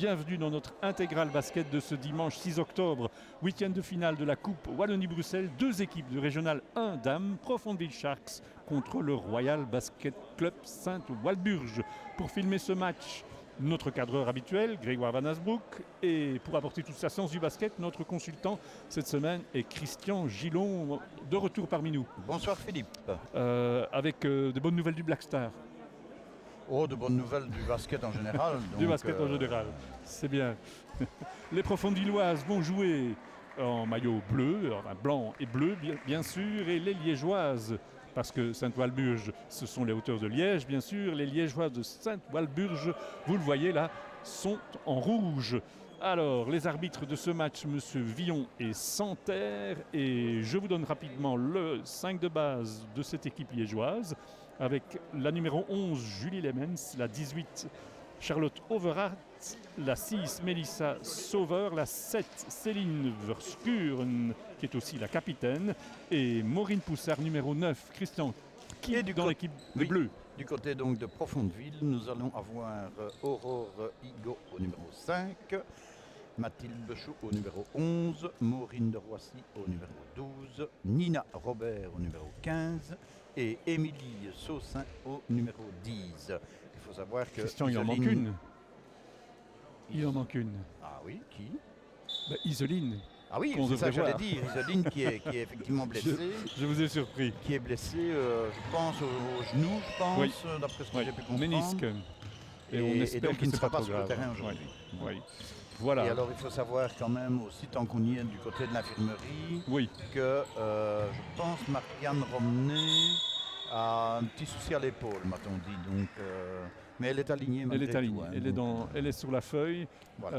bienvenue dans notre intégral basket de ce dimanche 6 octobre, week-end de finale de la Coupe Wallonie-Bruxelles. Deux équipes de Régional 1 Dames, Profondville Sharks contre le Royal Basket Club Sainte-Walburge. Pour filmer ce match, notre cadreur habituel, Grégoire Van Asbroek, et pour apporter toute sa science du basket, notre consultant cette semaine est Christian Gillon, de retour parmi nous. Bonsoir Philippe. Avec de bonnes nouvelles du Black Star. Oh, de bonnes nouvelles du basket en général. Donc, du basket en général, c'est bien. Les Profonvilloises vont jouer en maillot bleu, enfin blanc et bleu bien sûr, et les Liégeoises, parce que Sainte-Walburge, ce sont les hauteurs de Liège, bien sûr, les Liégeoises de Sainte-Walburge, vous le voyez là, sont en rouge. Alors, les arbitres de ce match, M. Villon et Santerre, et je vous donne rapidement le 5 de base de cette équipe liégeoise, avec la numéro 11, Julie Lemens, la 18, Charlotte Overath, la 6, Mélissa Sauveur, la 7, Céline Verskuren, qui est aussi la capitaine, et Maureen Poussard, numéro 9, Christian, qui est dans l'équipe de bleu. Du côté donc de Profondville, nous allons avoir Aurore Higo au numéro 5, Mathilde Bechou au numéro 11, Maureen de Roissy au numéro 12, Nina Robert au numéro 15 et Émilie Saussin au numéro 10. Il faut savoir que... Christian, il en manque une. Il en manque une. Ah oui, qui? Isoline. Ah oui, c'est ça que j'allais dire. Isoline qui est effectivement blessée. Je vous ai surpris. Qui est blessée, je pense, au genou, oui. D'après ce que j'ai pu comprendre. Ménisque. Et on espère qu'il ne sera pas sur le terrain aujourd'hui. Oui. Voilà. Et alors il faut savoir quand même aussi, tant qu'on y est du côté de l'infirmerie, que je pense Marianne Romney a un petit souci à l'épaule, m'a-t-on dit. Donc, mais elle est alignée malgré tout. Elle est alignée, elle est sur la feuille. Voilà.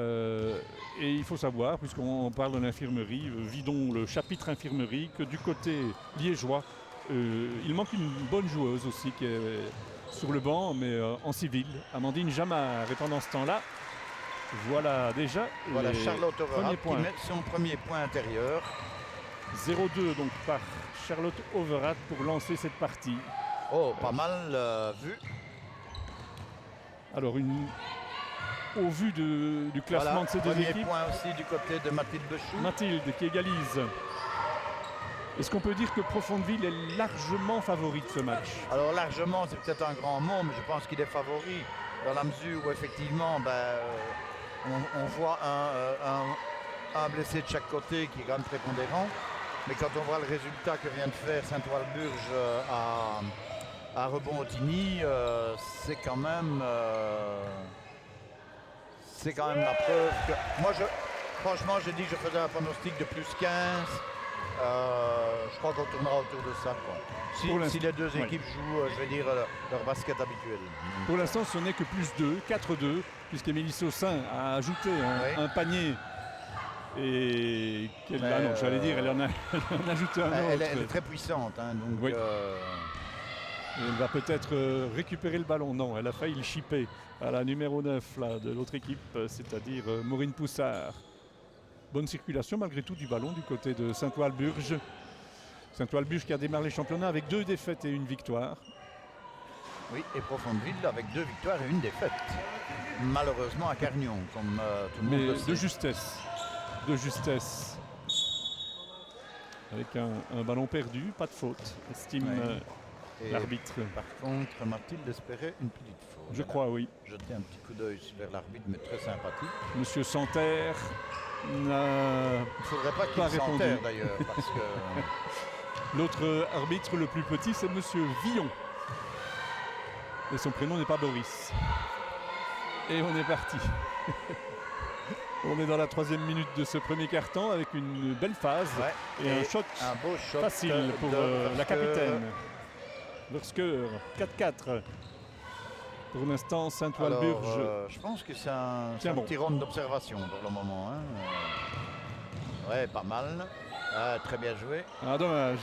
Et il faut savoir, puisqu'on parle de l'infirmerie, vidons le chapitre infirmerie, que du côté liégeois, il manque une bonne joueuse aussi qui est sur le banc, mais en civil, Amandine Jamard. Et pendant ce temps-là, voilà déjà Charlotte Overath qui met son premier point intérieur. 0-2 donc par Charlotte Overath pour lancer cette partie. Oh, pas mal vu. Alors, au vu du classement de ces deux équipes. Premier point aussi du côté de Mathilde Bechou. Mathilde qui égalise. Est-ce qu'on peut dire que Profondville est largement favori de ce match? Alors largement, c'est peut-être un grand mot, mais je pense qu'il est favori dans la mesure où effectivement, on voit un blessé de chaque côté qui est quand même prépondérant. Mais quand on voit le résultat que vient de faire Sainte-Walburge à Rebond-Autigny, c'est quand même la preuve que... Moi, franchement, j'ai dit que je faisais un pronostic de plus 15. Je crois qu'on tournera autour de ça. Si les deux équipes jouent, je vais dire, leur basket habituel. Pour l'instant, ce n'est que plus 2, 4-2, puisqu'Émilie Saussin a ajouté un panier. Et j'allais dire, elle en a ajouté un autre. Elle est très puissante, donc... Elle va peut-être récupérer le ballon. Non, elle a failli le chipper à la numéro 9 là, de l'autre équipe, c'est-à-dire Maureen Poussard. Bonne circulation malgré tout du ballon du côté de Sainte-Walburge. Sainte-Walburge qui a démarré les championnats avec 2 défaites et 1 victoire. Oui, et Profondville avec 2 victoires et 1 défaite. Malheureusement à Carnion, comme tout le monde le sait. De justesse. Avec un ballon perdu, pas de faute, estime l'arbitre. Par contre, Mathilde espérait une petite faute. Je crois, oui. Jeter un petit coup d'œil vers l'arbitre, mais très sympathique. Monsieur Santerre n'a Il ne faudrait pas qu'il s'enterre d'ailleurs, parce que... L'autre arbitre le plus petit, c'est Monsieur Villon. Et son prénom n'est pas Boris. Et on est parti. On est dans la 3e minute de ce premier quart-temps avec une belle phase et un beau shot facile pour la capitaine. Versker, 4-4. Pour l'instant, Sainte-Walburge. Je pense que c'est un petit round d'observation pour le moment. Ouais, pas mal. Très bien joué. Ah, dommage.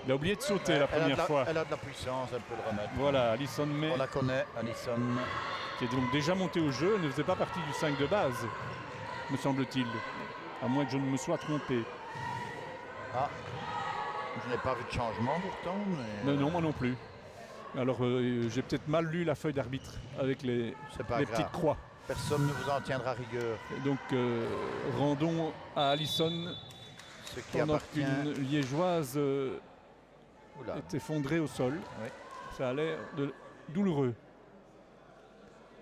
Il a oublié de sauter la première fois. Elle a de la puissance, elle peut le remettre. Voilà, Alison May. On la connaît, Alison. Qui est donc déjà montée au jeu, ne faisait pas partie du 5 de base, me semble-t-il. À moins que je ne me sois trompé. Ah, je n'ai pas vu de changement pourtant. Mais... Non, moi non plus. Alors, j'ai peut-être mal lu la feuille d'arbitre avec les petites croix. Personne ne vous en tiendra rigueur. Et donc rendons à Allison Ce qui pendant appartient... qu'une liégeoise Oula. est effondrée au sol. Oui. Ça a l'air douloureux.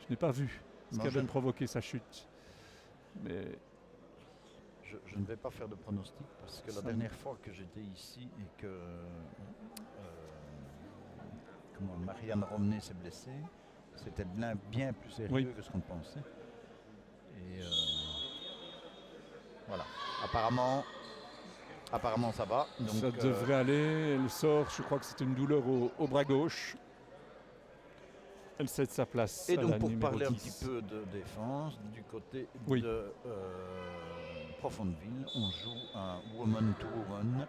Je n'ai pas vu ce Non, qui je avait ne- provoqué sa chute. Mais Je ne vais pas faire de pronostic parce que la Ça- dernière fois que j'étais ici et que Marianne Romney s'est blessée, c'était bien plus sérieux Oui. que ce qu'on pensait. Et voilà. Apparemment ça va. Donc, ça devrait aller. Elle sort, je crois que c'est une douleur au bras gauche. Elle cède sa place. Et à donc la pour numéro parler un 10. petit peu de défense, du côté Oui. de Profondville, on joue un woman to woman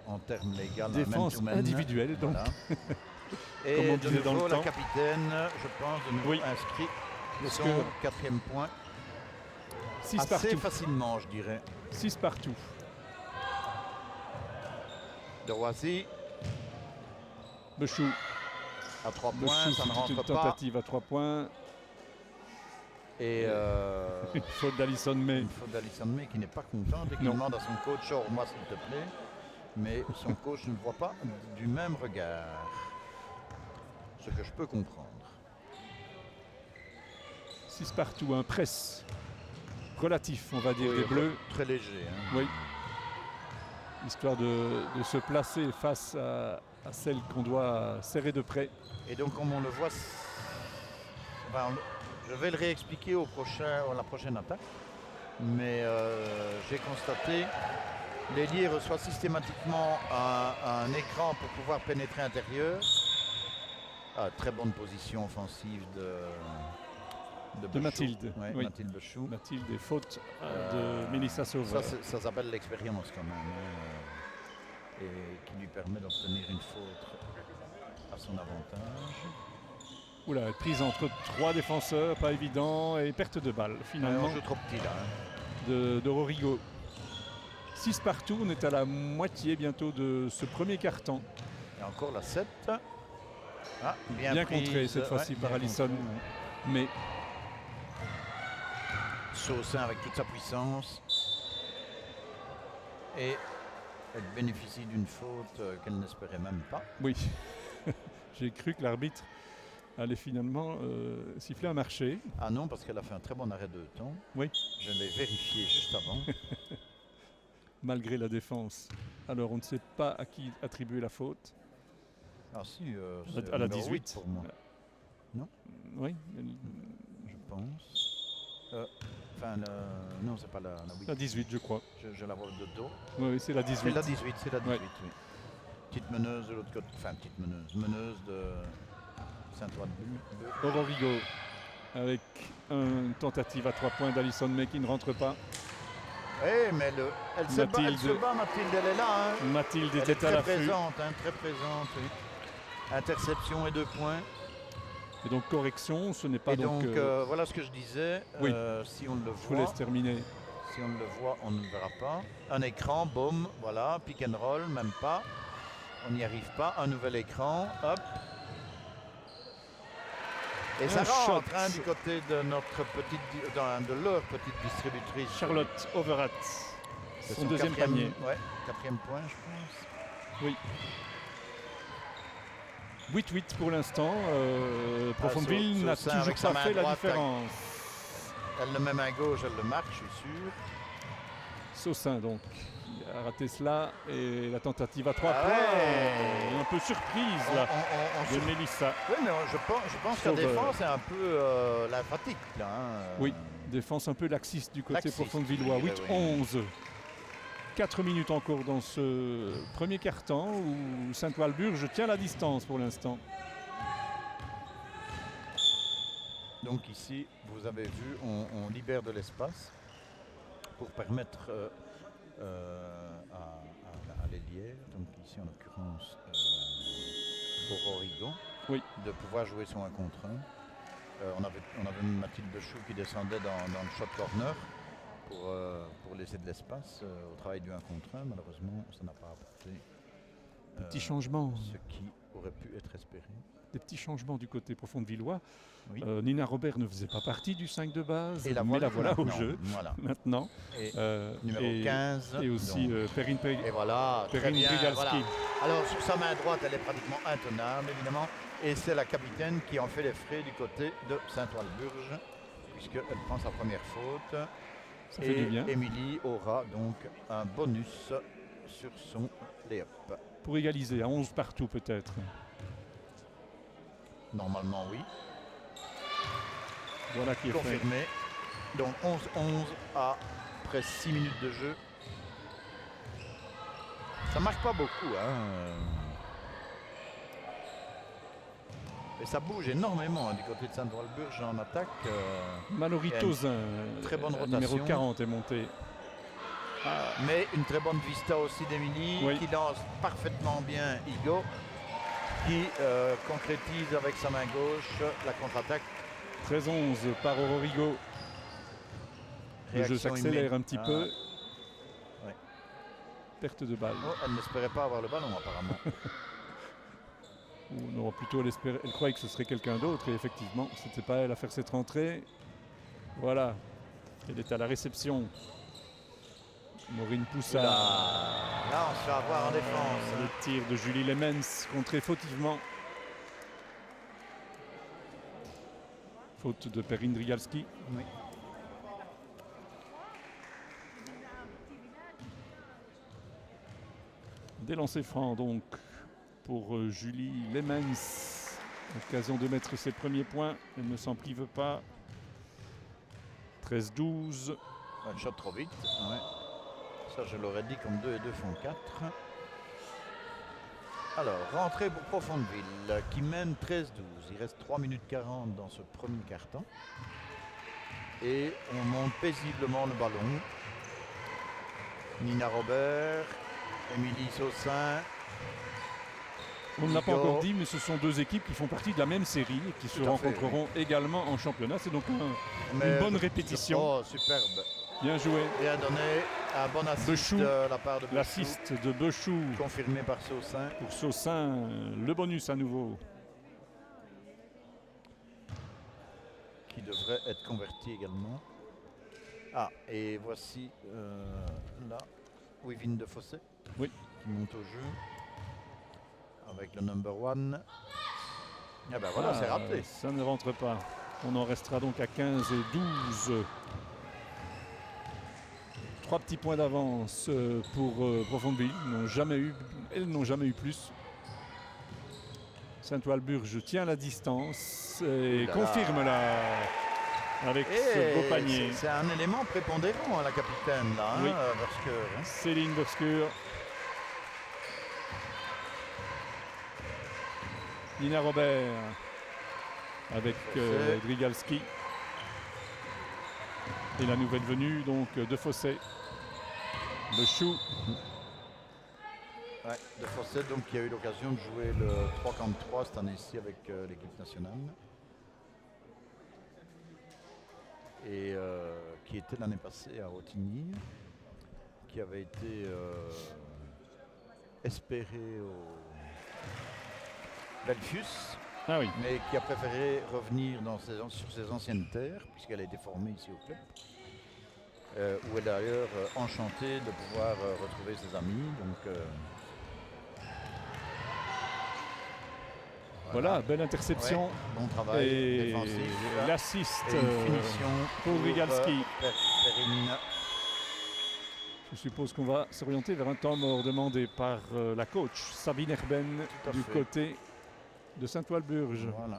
en termes légaux. un Défense man-to-man. individuelle, donc. Voilà. Comme Et on de disait dans nouveau le la temps. capitaine, je pense, de nouveau Oui. inscrit Parce son que 4e point. 6 Assez partout. facilement, je dirais. 6 partout. De Roissy Bechou. à 3 points, Bechou, ça ne c'est une rentre pas. tentative à 3 points. Et Une faute d'Alison May. une faute d'Alison May qui n'est pas contente et qui Non. demande à son coach, sors-moi s'il te plaît. Mais son coach ne le voit pas du même regard. Ce que je peux comprendre. 6 partout, un press relatif, on va dire, Oui, des Bleus. Très léger. Hein. Oui. Histoire de se placer face à celle qu'on doit serrer de près. Et donc comme on le voit, je vais le réexpliquer à la prochaine attaque. Mais j'ai constaté, l'ailier reçoit systématiquement un écran pour pouvoir pénétrer intérieur. Très bonne position offensive de Bechou. Mathilde, Ouais, oui. Mathilde Bechou. Mathilde et faute de Mélissa Sauveur. Ça s'appelle l'expérience quand même. Hein, et qui lui permet d'obtenir une faute à son avantage. Oula, prise entre 3 défenseurs, pas évident, et perte de balle finalement On joue trop petit là. Hein. de Rorigo. 6 partout, on est à la moitié bientôt de ce premier quart-temps. Et encore la 7. Bien Bien prise, contré cette fois-ci ouais, par bien Allison. contré, ouais. Mais Saussin avec toute sa puissance. Et elle bénéficie d'une faute qu'elle n'espérait même pas. oui, j'ai cru que l'arbitre allait finalement siffler un marché. Ah non, parce qu'elle a fait un très bon arrêt de temps. Oui. Je l'ai vérifié juste avant. Malgré la défense. Alors on ne sait pas à qui attribuer la faute. Ah si, c'est À la numéro 18 8 pour moi, Oui, je pense. Non, c'est pas la 8. la 18 je crois. Je la vois de dos. Oui, c'est la 18. C'est la 18, c'est la 18, Ouais. oui. Petite meneuse de l'autre côté, enfin petite meneuse de Saint-Ouen-de-Bulle. Rorigo avec une tentative à 3 points d'Alison May qui ne rentre pas. Eh, mais elle se bat, Mathilde, elle est là. Hein. Mathilde Elle est était à très l'affût. présente, hein, très présente. Oui. Interception et 2 points. Et donc correction, ce n'est pas Et donc, donc... voilà ce que je disais. Oui. Si on le je vous voit, laisse terminer. si on le voit, on ne le verra pas. Un écran, boum, voilà, pick and roll, même pas. On n'y arrive pas. Un nouvel écran, hop. Et ça Un rentre shot. hein, du côté de de leur petite distributrice. Charlotte Overath, C'est son deuxième panier. Ouais, 4e point, je pense. Oui. 8-8 pour l'instant. Profondville n'a Saussin toujours avec sa pas main fait la droite, différence. Elle le met main gauche, elle le marque, je suis sûr. Saussin donc, qui a raté cela. Et la tentative à 3 Ah points. ouais. Un peu surprise là de Mélissa. Oui, mais je pense que la Sauveur. défense est un peu la fatigue. Là, hein. Oui, défense un peu laxiste du côté Laxiste, Profondvillois. je dirais, 8-11. 4 minutes encore dans ce premier quart-temps où Saint-Walburge tient la distance pour l'instant. Donc ici, vous avez vu, on libère de l'espace pour permettre à l'ailière, donc ici en l'occurrence pour Origo, Oui. de pouvoir jouer son 1 contre 1. On avait Mathilde Bechou qui descendait dans le shot corner pour laisser de l'espace au travail du 1 contre 1. Malheureusement, ça n'a pas apporté Des petits changements. Ce qui aurait pu être espéré. Des petits changements du côté Profond-de-Villois. Oui. Nina Robert ne faisait pas partie du 5 de base, Et mais la voilà au maintenant. jeu Voilà. maintenant. Et numéro 15. Et aussi Perrine Et voilà, très Perrine bien. Brigalski. Voilà. Alors sur sa main droite, elle est pratiquement intenable, évidemment. Et c'est la capitaine qui en fait les frais du côté de Saint-Walburge, puisqu'elle prend sa première faute. Ça fait du bien. Émilie aura donc un bonus sur son lay-up. Pour égaliser, à 11 partout peut-être. Normalement, oui. Voilà qui est fait. Confirmé. Donc 11-11 après 6 minutes de jeu. Ça marque pas beaucoup, hein. Et ça bouge énormément du côté de Saint-Walburge en attaque. Mallory Tozin, très bonne numéro rotation. 40 est monté. Mais une très bonne vista aussi d'Emilie, Oui. qui lance parfaitement bien Igo, qui concrétise avec sa main gauche la contre-attaque. 13-11 par Ororigo. Le jeu Réaction s'accélère immédiate. un petit peu. Ouais. Perte de balle. Oh, elle n'espérait pas avoir le ballon apparemment. Ou non, plutôt elle croyait que ce serait quelqu'un d'autre et effectivement, c'était pas elle à faire cette rentrée. Voilà, elle est à la réception. Maureen Poussard. Là, on se fait avoir en défense. Le tir de Julie Lemens contré fautivement. Faute de Perrine Drigalski. Oui. Des lancers francs donc pour Julie Lemens. Occasion de mettre ses premiers points. Elle ne s'en prive pas. 13-12. Un shot trop vite. Ouais. Ça, je l'aurais dit comme 2 et 2 font 4. Alors, rentrée pour Profondeville qui mène 13-12. Il reste 3 minutes 40 dans ce premier quart-temps. Et on monte paisiblement le ballon. Nina Robert, Émilie Saussin. On ne l'a pas Igo. encore dit, mais ce sont deux équipes qui font partie de la même série et qui se Tout à fait, rencontreront également en championnat. C'est donc une Mais bonne répétition. Oh, superbe. Bien joué. Bien donné. Un bon assist Bechou. de la part de Bechou. L'assist de Bechou Confirmé par Saussin. pour Saussin. Le bonus à nouveau. Qui devrait être converti également. Ah, et voici là, Wivine de Fossé. Oui. Qui monte au jeu. Avec le number 1. Ah ben voilà, c'est raté. Ça ne rentre pas. On en restera donc à 15 et 12. 3 petits points d'avance pour Profondeville. Elles n'ont jamais eu plus. Saint-Walburge tient la distance et confirme là avec ce beau panier. C'est un élément prépondérant, la capitaine là. Oui. Parce que, Céline Boscur. Nina Robert avec Drigalski. Et la nouvelle venue donc de Fossé. Bechou. ouais, de Fossé donc qui a eu l'occasion de jouer le 3 contre 3 cette année-ci avec l'équipe nationale. Et qui était l'année passée à Autigny, qui avait été espéré au Belfius, Ah oui. mais qui a préféré revenir sur ses anciennes terres, puisqu'elle a été formée ici au club, où elle est d'ailleurs enchantée de pouvoir retrouver ses amis. Donc, Voilà, belle interception. Ouais, bon travail Et défensif. l'assist Et une finition pour Drigalski. Perrine. Je suppose qu'on va s'orienter vers un temps mort demandé par la coach Sabine Herben Tout à du fait. côté de Saint-Walburge. Voilà.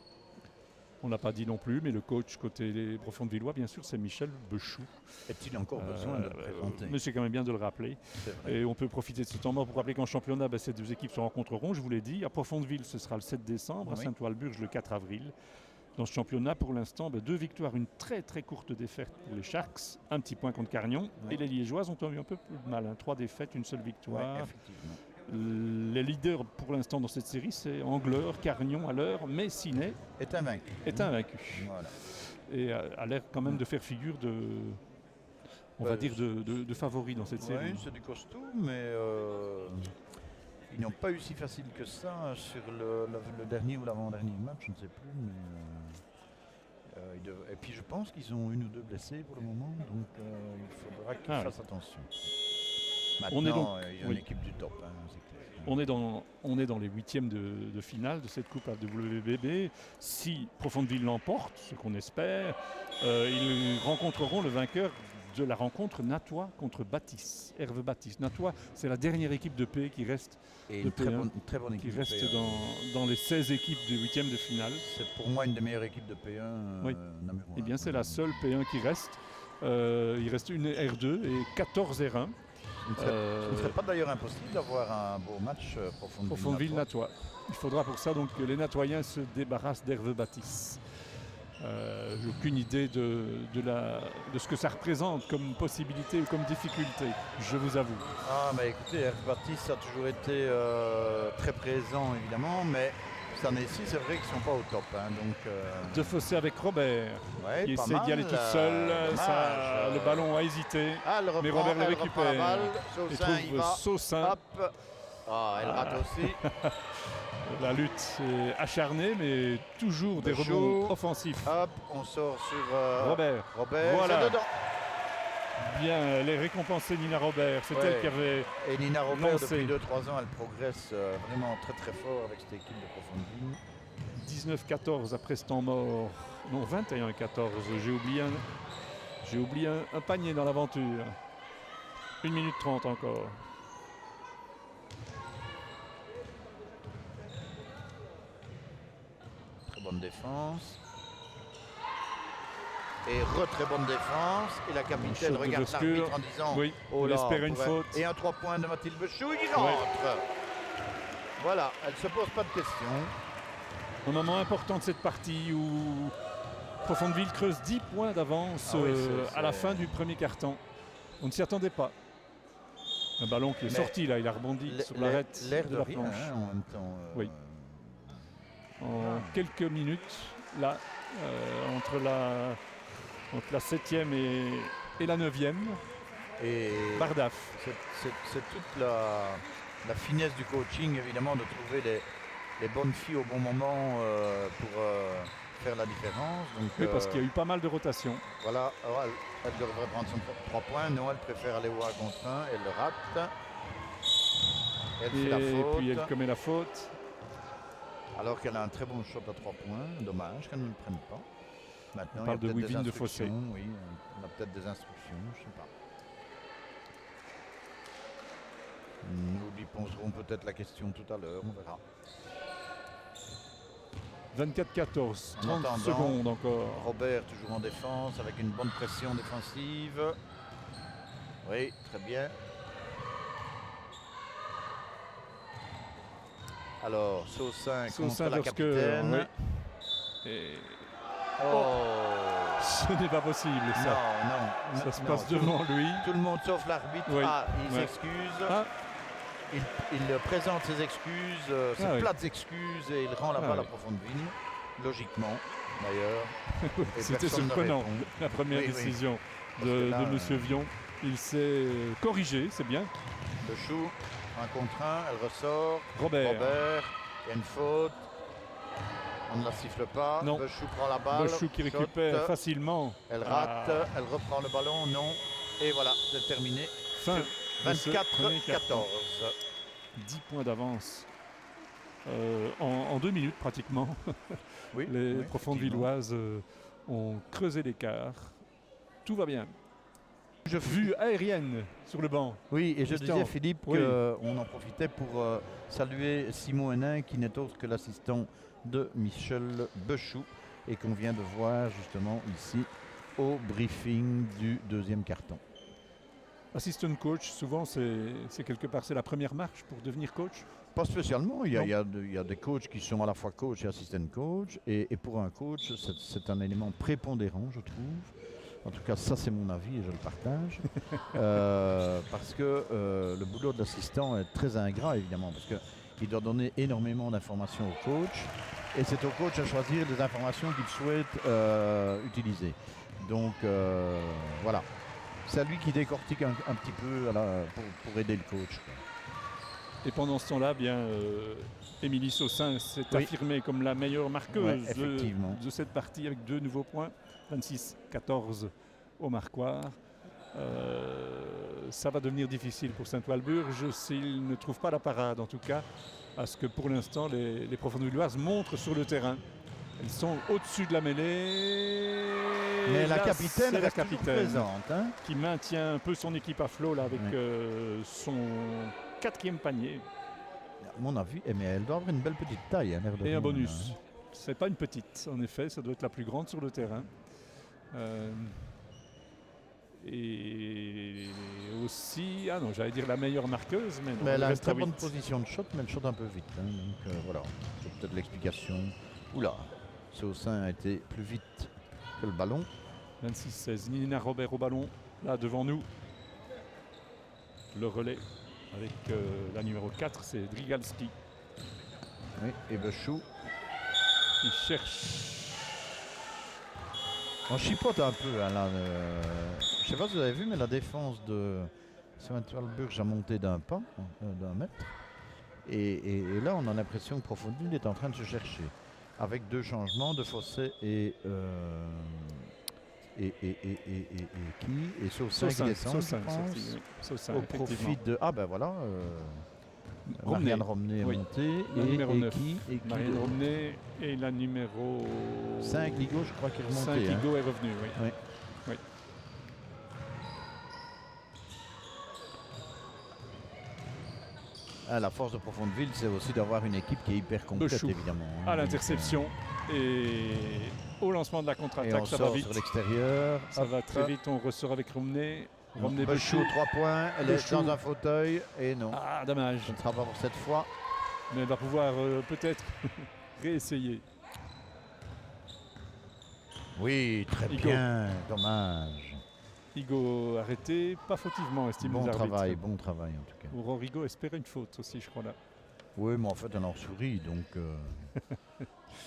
On ne l'a pas dit non plus, mais le coach côté des Profondvillois, bien sûr, c'est Michel Bechou. Est-il encore besoin de le présenter? Mais c'est quand même bien de le rappeler. C'est vrai. Et on peut profiter de ce temps mort pour rappeler qu'en championnat, ces deux équipes se rencontreront, je vous l'ai dit. À Profondeville, ce sera le 7 décembre, à Oui. Saint-Walburge le 4 avril. Dans ce championnat, pour l'instant, 2 victoires, une très très courte défaite pour les Sharks, un petit point contre Cargnon. Oui. Et les Liégeoises ont eu un peu plus de mal, 3 défaites, une seule victoire. Ouais, effectivement. Les leaders pour l'instant dans cette série, c'est Angleur, Cargnon à l'heure, mais Ciné Est invaincu. est invaincu. Voilà. Et a l'air quand même de faire figure de, on va dire, de favori dans cette série. Oui, c'est du costaud, mais Ils n'ont pas eu si facile que ça sur le dernier ou l'avant-dernier match, je ne sais plus. Mais, et puis je pense qu'ils ont une ou deux blessés pour le moment, donc il faudra qu'ils fassent attention. Maintenant, ils ont une équipe du top, hein, c'est clair. On est dans les huitièmes de finale de cette coupe à WBB. Si Profondeville l'emporte, ce qu'on espère, ils rencontreront le vainqueur de la rencontre Natois contre Baptiste, Herve Baptiste. Natois, c'est la dernière équipe de P qui reste, et une très bonne équipe qui reste dans les 16 équipes de huitièmes de finale. C'est pour moi une des meilleures équipes de P1. Oui. Eh bien, c'est la seule P1 qui reste. Il reste une R2 et 14 R1. Ce ne serait pas d'ailleurs impossible d'avoir un beau match Profondeville-Natois. Il faudra pour ça donc que les Natoyens se débarrassent d'Herve Baptiste. J'ai aucune idée de ce que ça représente comme possibilité ou comme difficulté, je vous avoue. Ah, mais écoutez, Herve Baptiste a toujours été très présent évidemment, mais cette année-ci, c'est vrai qu'ils ne sont pas au top. Hein, donc, De Fossé avec Robert, qui essaie d'y aller toute seule. Le ballon a hésité, mais Robert le récupère. Et trouve Saussin. Elle rate aussi. La lutte est acharnée, mais toujours des rebonds offensifs. Hop, on sort sur Robert. Voilà. Bien, elle est récompensée, Nina Robert. C'est elle qui avait. Et Nina Robert, depuis 2-3 ans, elle progresse vraiment très très fort avec cette équipe de Profondeville. 19-14 après ce temps mort. Non, 21-14. J'ai oublié un panier dans l'aventure. 1 minute 30 encore. Bonne défense. Et très bonne défense. Et la capitaine regarde l'arbitre en disant oh là, espère une faute. Et un 3 points de Mathilde Bechou qui rentre. Voilà, elle ne se pose pas de questions. Un moment important de cette partie où Profondeville creuse 10 points d'avance à la fin du premier quart-temps. On ne s'y attendait pas. Un ballon qui est sorti là, il a rebondi sur l'arête de la planche. Hein, en même temps, en quelques minutes, là, entre la 7e et la 9e, et Bardaf. C'est toute la finesse du coaching, évidemment, de trouver les bonnes filles au bon moment pour faire la différence. Donc, oui, parce qu'il y a eu pas mal de rotations. Voilà, alors elle devrait prendre son 3 points. Non, elle préfère aller au 1 contre 1, elle le rate. Elle fait la faute. Puis elle commet la faute. Alors qu'elle a un très bon shot à 3 points. Dommage qu'elle ne le prenne pas. Maintenant, on parle de Wivine de Fossé. Oui, on a peut-être des instructions, je ne sais pas. Nous lui poserons peut-être la question tout à l'heure, on verra. 24-14, 30 secondes encore. Robert toujours en défense avec une bonne pression défensive. Oui, très bien. Alors, Saussin contre la capitaine. Ce n'est pas possible ça. Non. Ça se passe devant lui. Tout le monde sauf l'arbitre. Oui. Il s'excuse. Il présente ses excuses, ses plates excuses, et il rend la balle à Profondeville. Logiquement, d'ailleurs. C'était surprenant, la première décision de M. Vion. Il s'est corrigé, c'est bien. Bechou, 1 contre 1, elle ressort. Robert, il y a une faute. On ne la siffle pas. Non. Bechou prend la balle. Bechou qui récupère facilement. Elle rate, elle reprend le ballon, non. Et voilà, c'est terminé. Fin 24-14. 10 points d'avance. En 2 minutes pratiquement. Les Profondevilloises ont creusé l'écart. Tout va bien. Vue aérienne sur le banc. Oui, et je disais, Philippe, qu'on en profitait pour saluer Simon Hénin, qui n'est autre que l'assistant de Michel Bechou, et qu'on vient de voir justement ici au briefing du deuxième carton. Assistant coach, souvent c'est quelque part, c'est la première marche pour devenir coach? Pas spécialement, il y a des coachs qui sont à la fois coach et assistant coach, et pour un coach, c'est un élément prépondérant, je trouve. En tout cas, ça c'est mon avis et je le partage. Parce que le boulot de l'assistant est très ingrat, évidemment, parce qu'il doit donner énormément d'informations au coach, et c'est au coach à choisir les informations qu'il souhaite utiliser. Donc voilà. C'est lui qui décortique un petit peu pour aider le coach. Et pendant ce temps-là, bien, Émilie Saussin s'est affirmée comme la meilleure marqueuse de cette partie avec 2 nouveaux points, 26-14 au marquoir. Ça va devenir difficile pour Saint-Walburge s'ils ne trouvent pas la parade, en tout cas, parce que pour l'instant, les Profondilloises montrent sur le terrain. Elles sont au-dessus de la mêlée. Mais la capitaine reste présente, hein, qui maintient un peu son équipe à flot là, avec son 4e panier. À mon avis, mais elle doit avoir une belle petite taille. Hein, et un bonus. C'est pas une petite, en effet, ça doit être la plus grande sur le terrain. Et aussi, non, j'allais dire la meilleure marqueuse, mais non, elle a une très bonne position de shot, mais elle shot un peu vite. Hein, donc voilà, c'est peut-être l'explication. Oula, Saussin a été plus vite que le ballon. 26-16, Nina Robert au ballon, là devant nous. Le relais avec la numéro 4, c'est Drigalski. Oui, et Bechou. Il cherche. On chipote un peu. Hein, là, je ne sais pas si vous avez vu, mais la défense de Saint-Walburge a monté d'un pas, d'un mètre. Et là, on a l'impression que Profondville est en train de se chercher. Avec 2 changements de Fossé et Saussin qui descend, je pense. Saussin, au profit de... Ah ben voilà, Marianne Romney est montée. La numéro 9. Et Marianne Romney et la numéro 5, Ligo, je crois qu'il est remonté. 5, Ligo est revenu, oui. La force de Profondville, c'est aussi d'avoir une équipe qui est hyper complète, Bechou, évidemment. À l'interception et au lancement de la contre-attaque, ça va vite. Sur l'extérieur. Ça va très vite, on ressort avec Romney. Bechou, 3 points, elle est dans un fauteuil et non. Ah, dommage. Ce ne sera pas pour cette fois. Mais elle va pouvoir peut-être réessayer. Oui, très bien, dommage. Igo arrêté, pas fautivement, estime bon travail en tout cas. Aurore Igo espérait une faute aussi, je crois là. Oui, mais en fait, elle en sourit, donc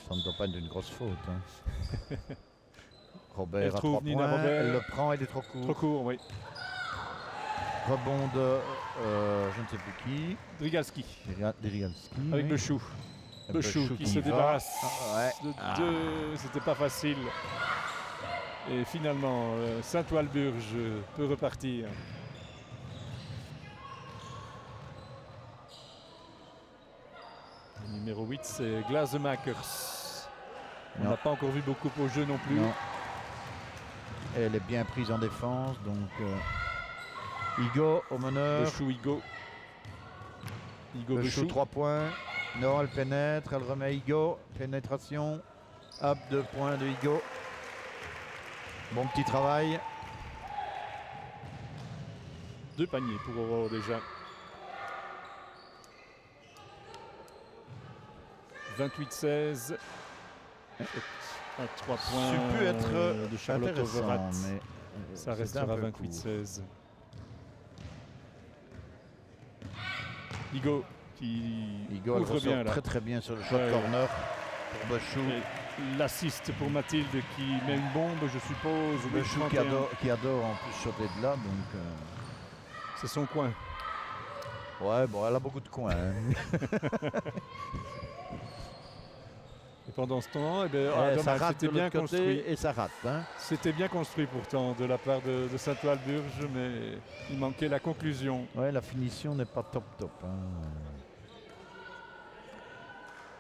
ça ne doit pas être une grosse faute. Hein. Robert à 3 points, elle le prend, il est trop court. Trop court, oui. Rebond de je ne sais plus qui. Drigalski. Avec Bechou. Bechou qui se débarrasse de 2. C'était pas facile. Et finalement, Saint-Walburge peut repartir. Le numéro 8, c'est Glazemakers. On n'a pas encore vu beaucoup au jeu non plus. Non. Elle est bien prise en défense, donc Igo au meneur. Bechou, Igo. Bechou, 3 points. Non, elle pénètre, elle remet Igo. Pénétration. Hop, 2 points de Igo. Bon petit travail. 2 paniers pour Aurore déjà. 28-16. À 3 points pu être de Charlotte Overat. Mais ça restera 28-16. Igo qui ouvre bien là. Très bien sur le shot corner pour Bechou. L'assist pour Mathilde qui met une bombe, je suppose. Bechou qui adore en plus shotter de là, donc c'est son coin. Ouais, bon, elle a beaucoup de coins. Hein. Et pendant ce temps, ça rate c'était bien construit. Et ça rate. Hein. C'était bien construit pourtant de la part de Saint-Walburge, mais il manquait la conclusion. Ouais, la finition n'est pas top. Hein.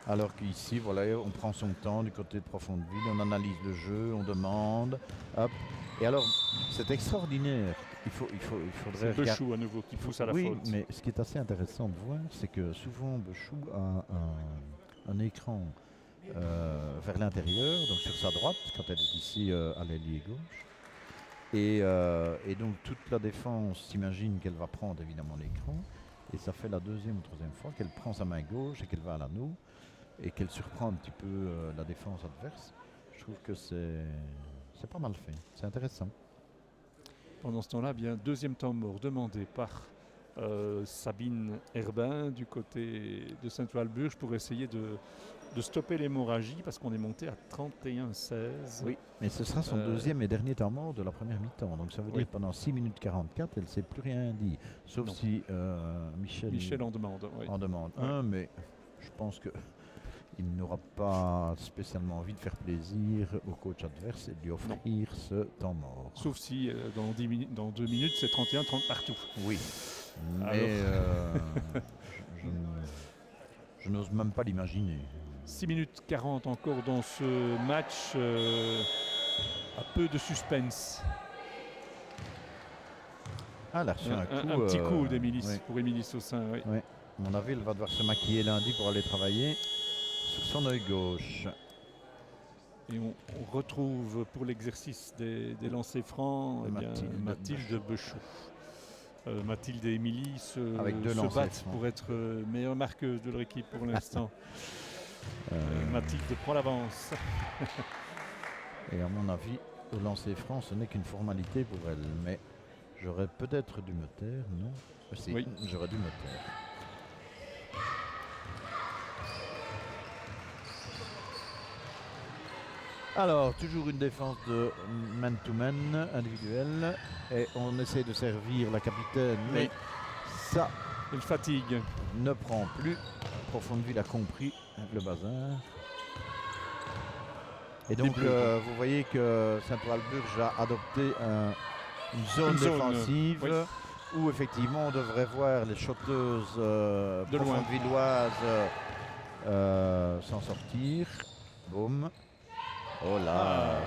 Alors qu'ici, voilà, on prend son temps du côté de Profondville, on analyse le jeu, on demande. Hop. Et alors, c'est extraordinaire. Il faudrait c'est Bechou à nouveau qui pousse à la faute. Oui, mais ce qui est assez intéressant de voir, c'est que souvent Bechou a un écran vers l'intérieur, donc sur sa droite, quand elle est ici à l'ailier gauche. Et donc toute la défense s'imagine qu'elle va prendre évidemment l'écran. Et ça fait la 2e ou 3e fois qu'elle prend sa main gauche et qu'elle va à l'anneau. Et qu'elle surprend un petit peu la défense adverse. Je trouve que c'est pas mal fait. C'est intéressant. Pendant ce temps-là, bien 2e temps mort demandé par Sabine Herbin du côté de Saint-Walburge pour essayer de stopper l'hémorragie parce qu'on est monté à 31-16. Oui, mais ce sera son deuxième et dernier temps mort de la première mi-temps. Donc ça veut dire pendant 6 minutes 44, elle ne s'est plus rien dit. Sauf si Michel en demande. Oui. En demande un, mais je pense que il n'aura pas spécialement envie de faire plaisir au coach adverse et de lui offrir ce temps mort. Sauf si dans 2 minutes, c'est 31-30 partout. Oui, mais je n'ose même pas l'imaginer. 6 minutes 40 encore dans ce match, à peu de suspense. Ah, elle a reçu un petit coup pour Émilie Saussin. Oui. Oui. À mon avis, elle va devoir se maquiller lundi pour aller travailler sur son œil gauche. Et on retrouve pour l'exercice des lancers francs Mathilde Bechou. Mathilde et Émilie se battent pour être meilleure marqueuse de leur équipe pour l'instant. Mathilde prend l'avance. Et à mon avis, au lancer franc, ce n'est qu'une formalité pour elle. Mais j'aurais peut-être dû me taire, non? Si, oui. J'aurais dû me taire. Alors, toujours une défense de man-to-man individuelle. Et on essaie de servir la capitaine, mais ça, elle fatigue. Ne prend plus. Profondeville a compris le bazar. Et donc, vous voyez que Saint-Walburge a adopté une zone défensive où effectivement on devrait voir les shotteuses profondvilloises s'en sortir. Boum. Oh là.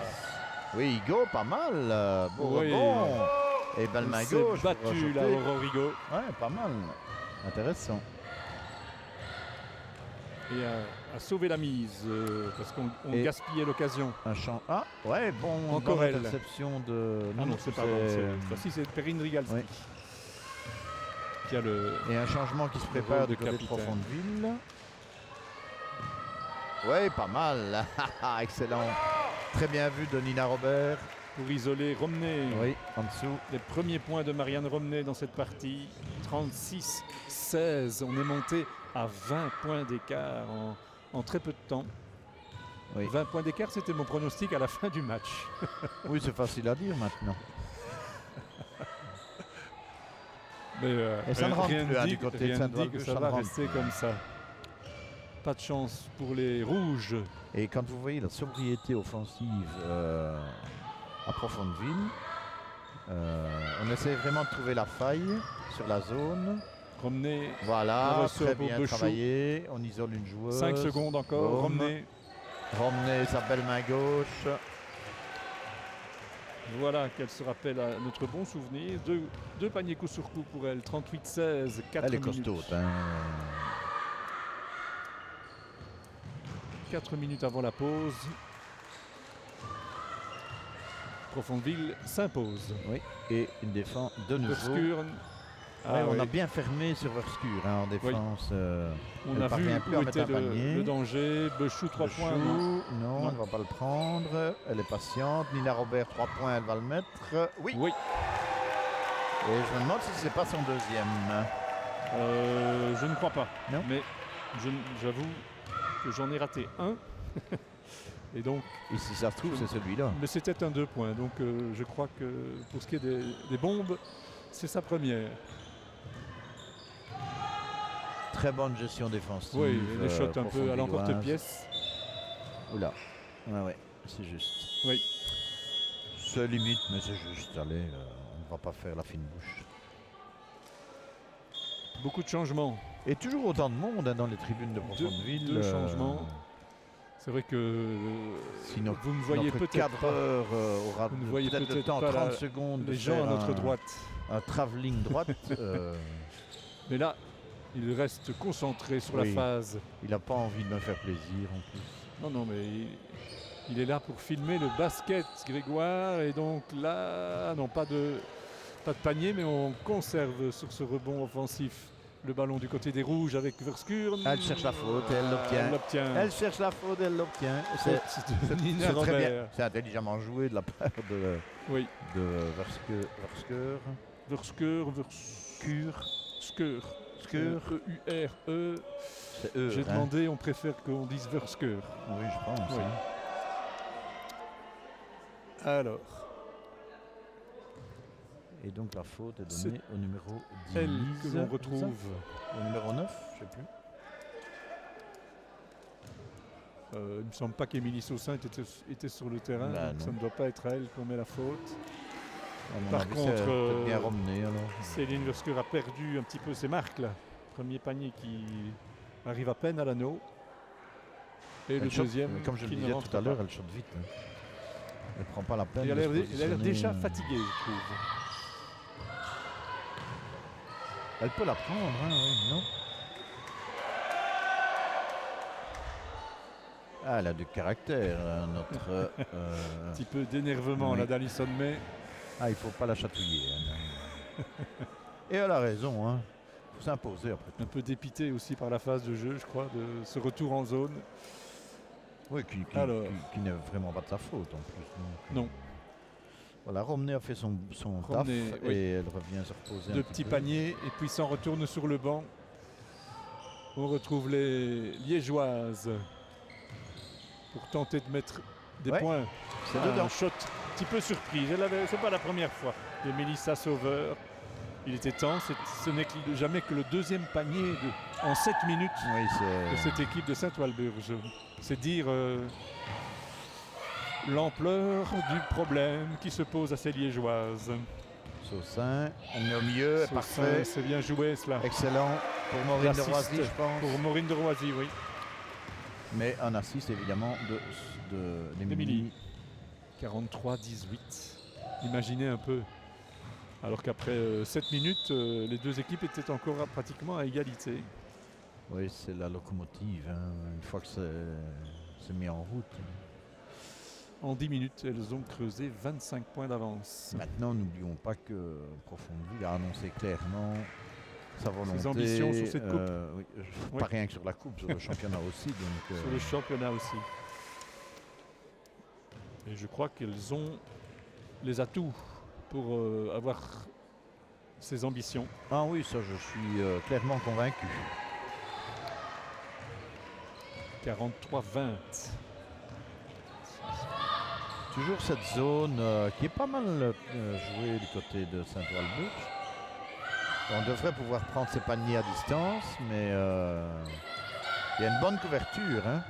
Oui, Higo, pas mal. Beau rebond. Et belle main gauche. Battu là, Aurore Higo. Ouais, pas mal. Intéressant. Et à sauver la mise parce qu'on gaspillait l'occasion. Encore elle. Interception de. Non, c'est pas bon. Voici, c'est Perrine Rigalski. Oui. Qui a et un changement qui se prépare du côté de Profondeville. Oui, pas mal. Excellent. Très bien vu de Nina Robert. Pour isoler Romney. Oui, en dessous. Les premiers points de Marianne Romney dans cette partie. 36-16. On est monté à 20 points d'écart en très peu de temps. Oui. 20 points d'écart, c'était mon pronostic à la fin du match. Oui, c'est facile à dire maintenant. Mais et ça ne rentre plus du côté de Saint-Walburge que ça va rester comme ça. Pas de chance pour les rouges. Et quand vous voyez la sobriété offensive à Profondeville, on essaie vraiment de trouver la faille sur la zone. Romney, voilà, très bien travaillé. On isole une joueuse. 5 secondes encore. Romney, sa belle main gauche. Voilà qu'elle se rappelle à notre bon souvenir. Deux paniers coup sur coup pour elle. 38-16, 4 minutes. Elle est costaud. 4 minutes avant la pause. Profondeville s'impose. Oui, et une défense de nouveau. Verskurn. On a bien fermé sur Verskurn en défense. On a vu où était le danger. Bechou 3 points. Non, elle ne va pas le prendre. Elle est patiente. Nina Robert 3 points, elle va le mettre. Oui. Et je me demande si ce n'est pas son deuxième. Je ne crois pas. Non. Mais j'avoue que j'en ai raté un. Et donc, et si ça se trouve, c'est celui-là. Mais c'était un 2 points. Donc je crois que pour ce qui est des bombes, c'est sa première. Très bonne gestion défensive. Oui, des shots un peu à l'emporte-pièce. Oula. Ouais, c'est juste. Oui. C'est limite, mais c'est juste. Allez, on ne va pas faire la fine bouche. Beaucoup de changements. Et toujours autant de monde dans les tribunes de Profondeville. Deux changements. C'est vrai que sinon, vous ne voyez peut-être pas. Vous ne voyez peut-être le temps, 30 secondes. Les gens à notre droite. Un travelling droite. Mais là, il reste concentré sur la phase. Il n'a pas envie de me faire plaisir en plus. Non, mais il est là pour filmer le basket, Grégoire. Et donc là, non, pas de panier, mais on conserve sur ce rebond offensif le ballon du côté des rouges avec Verskurn. Elle cherche la faute et elle l'obtient. Elle cherche la faute et elle l'obtient. C'est très bien. C'est intelligemment joué de la part de Verskur. Wursker. E-U-R-E. C'est eux. J'ai demandé, on préfère qu'on dise Wursker. Oui, je pense. Oui. Hein. Alors. Et donc la faute est donnée au numéro 10. Elle que l'on retrouve. Au numéro 9, je ne sais plus. Il ne me semble pas qu'Émilie Saussin était sur le terrain, donc ça ne doit pas être à elle qu'on met la faute. Par contre, bien ramené, alors. Céline Wursker a perdu un petit peu ses marques là. Premier panier qui arrive à peine à l'anneau. Et le deuxième, comme je le disais tout à l'heure, elle shot vite. Hein. Elle ne prend pas la peine. Elle a l'air déjà fatiguée, je trouve. Elle peut la prendre, hein, oui, non? Ah, elle a du caractère, notre... Un petit peu d'énervement, oui. là, d'Alison May. Ah, il ne faut pas la chatouiller. Hein. Et elle a raison, hein. Il faut s'imposer après. Un peu dépité aussi par la phase de jeu, je crois, de ce retour en zone. Oui, qui n'est vraiment pas de sa faute, en plus. Non. Voilà, Romney a fait son taf et elle revient se reposer Deux petits paniers et puis s'en retourne sur le banc. On retrouve les Liégeoises pour tenter de mettre des points. C'est dedans. Un shot un petit peu surprise. C'est pas la première fois. De Mélissa Sauveur. Il était temps. Ce n'est jamais que le deuxième panier en 7 minutes de cette équipe de Saint-Walburge. C'est dire l'ampleur du problème qui se pose à ces Liégeoises. Saussin, on est au milieu, parfait. C'est bien joué cela. Excellent pour Maureen de Roisy, je pense. Pour Maureen de Roisy, oui. Mais un assist évidemment d'Émilie. 43-18. Imaginez un peu. Alors qu'après 7 minutes, les deux équipes étaient encore pratiquement à égalité. Oui, c'est la locomotive, hein, une fois que c'est mis en route. En 10 minutes, elles ont creusé 25 points d'avance. Maintenant, n'oublions pas que Profondeville a annoncé clairement sa volonté. Ses ambitions sur cette coupe. Oui. Pas rien que sur la coupe, sur le championnat aussi. Donc, sur le championnat aussi. Et je crois qu'elles ont les atouts pour avoir ces ambitions. Ah oui, ça je suis clairement convaincu. 43-20. Toujours cette zone qui est pas mal jouée du côté de Saint-Walburge. On devrait pouvoir prendre ses paniers à distance, mais il y a une bonne couverture. Hein.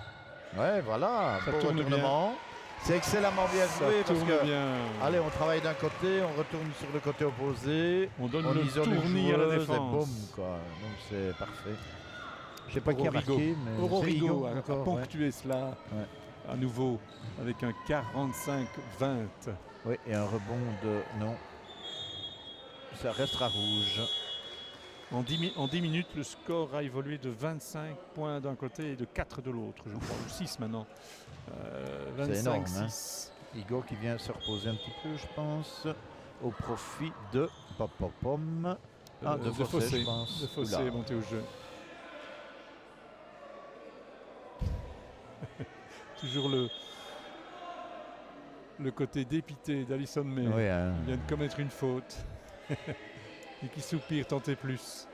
Ouais, voilà, ça beau tourne retournement. Bien. C'est excellemment bien joué parce que, bien. Allez, on travaille d'un côté, on retourne sur le côté opposé, on donne on le isole tournis à la défense. Et boum, quoi. Donc c'est parfait. Je sais pas qui a marqué, mais Aurorigo a ponctué cela à nouveau avec un 45-20. Oui, et un rebond de... Non. Ça restera rouge. En 10 minutes, le score a évolué de 25 points d'un côté et de 4 de l'autre, je crois, ou 6 maintenant. 25, c'est énorme, 6. Hein. Igo qui vient se reposer un petit peu, je pense, au profit de Popopom. De Fossé, je pense. De Fossé est monté au jeu. Toujours le côté dépité d'Alison May. Oui, hein. Il vient de commettre une faute. Et qui soupire tenter plus.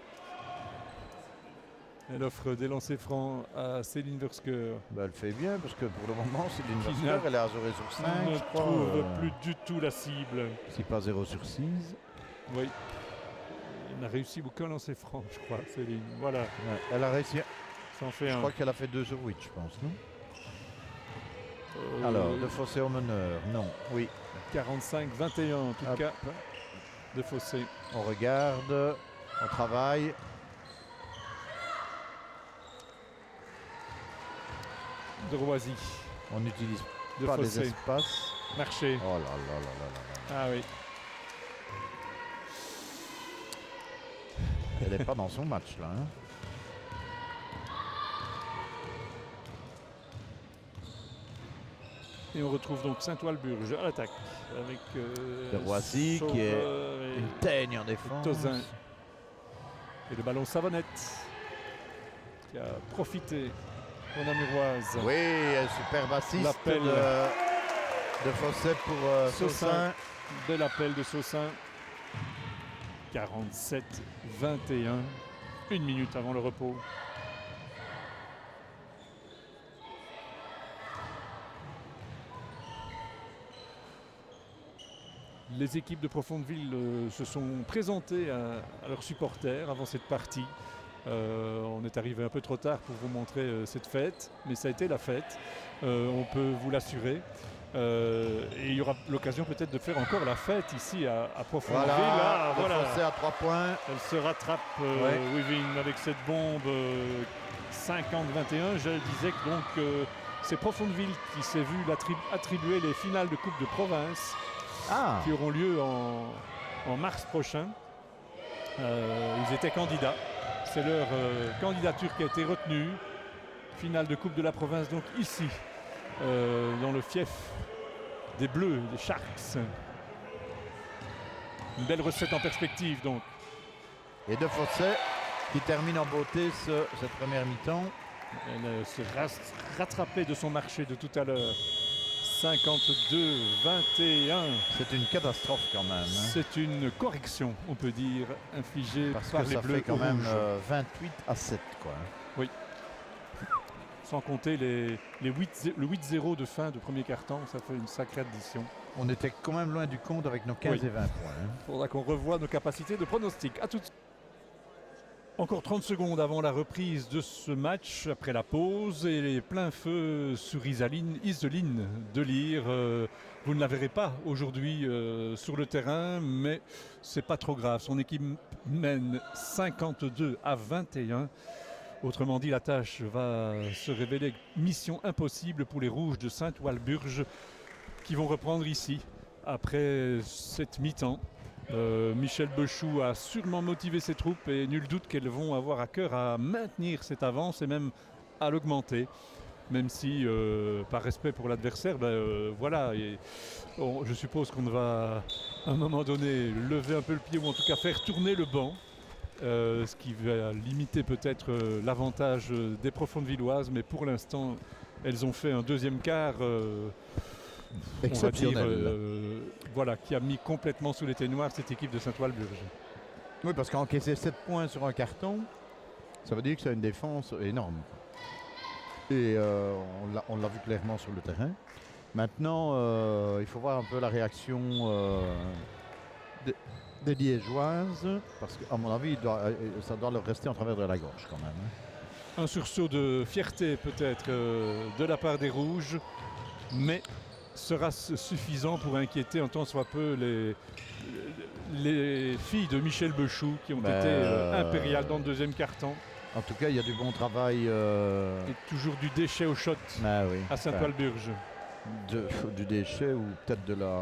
Elle offre des lancers francs à Céline Wursker. Bah, elle fait bien parce que pour le moment, Céline Wursker, elle est à 0 sur 5. Elle ne trouve plus du tout la cible. C'est pas 0 sur 6. Oui. Elle n'a réussi aucun lancer franc, je crois, Céline. Voilà. Ouais, elle a réussi. Ça en fait je un. crois qu'elle a fait 2 sur 8, je pense, non Alors, de Fossé au meneur, non. Oui. 45-21 en tout cas. De Fossé. On regarde, on travaille. De Roisy. On n'utilise de pas Fossé. les espaces. Marché. Oh là là là là là. Ah oui. Elle n'est pas dans son match là. Hein. Et on retrouve donc Saint-Walburge à l'attaque avec de Roisy qui est une teigne en défense. Tozin. Et le ballon Savonnette qui a profité pour Namuroise. Oui, superbe assist de Fossé pour Saussin. Bel appel de Saussin. 47-21, 1 minute avant le repos. Les équipes de Profondeville se sont présentées à leurs supporters avant cette partie. On est arrivé un peu trop tard pour vous montrer cette fête, mais ça a été la fête, on peut vous l'assurer. Et il y aura l'occasion peut-être de faire encore la fête ici à Profondeville. Voilà. À 3 points. Elle se rattrape, Wivin, avec cette bombe 50-21. Je disais que donc c'est Profondeville qui s'est vu attribuer les finales de Coupe de Province qui auront lieu en mars prochain. Ils étaient candidats. C'est leur candidature qui a été retenue. Finale de Coupe de la Province, donc ici, dans le fief des Bleus, des Sharks. Une belle recette en perspective, donc. Et De Fossé qui termine en beauté cette première mi-temps. Elle se rattrapée de son marché de tout à l'heure. 52-21. C'est une catastrophe quand même. C'est une correction, on peut dire, infligée par les Bleus. Ça fait quand même 28-7, quoi. Oui. Sans compter le 8-0 de fin de premier quart-temps, ça fait une sacrée addition. On était quand même loin du compte avec nos 15 et 20 points. Il faudra qu'on revoie nos capacités de pronostic. À tout de suite. Encore 30 secondes avant la reprise de ce match, après la pause, et les pleins feux sur Iseline de Lire. Vous ne la verrez pas aujourd'hui sur le terrain, mais c'est pas trop grave. Son équipe mène 52-21. Autrement dit, la tâche va se révéler mission impossible pour les Rouges de Saint-Walburge qui vont reprendre ici après cette mi-temps. Michel Bechou a sûrement motivé ses troupes et nul doute qu'elles vont avoir à cœur à maintenir cette avance et même à l'augmenter. Même si, par respect pour l'adversaire, voilà, je suppose qu'on va à un moment donné lever un peu le pied ou en tout cas faire tourner le banc. Ce qui va limiter peut-être l'avantage des Profondevilloises, mais pour l'instant, elles ont fait un deuxième quart exceptionnel. Voilà, qui a mis complètement sous les ténoirs cette équipe de Saint-Walburge. Oui, parce qu'encaisser 7 points sur un carton, ça veut dire que c'est une défense énorme. Et on l'a vu clairement sur le terrain. Maintenant, il faut voir un peu la réaction des Liégeoises, parce qu'à mon avis, ça doit leur rester en travers de la gorge quand même. Un sursaut de fierté peut-être de la part des Rouges, mais sera-ce suffisant pour inquiéter un tant soit peu les filles de Michel Bechou qui ont été impériales dans le deuxième quart-temps. En tout cas, il y a du bon travail. Et toujours du déchet au shot à Saint-Walburge. Du déchet ou peut-être de la...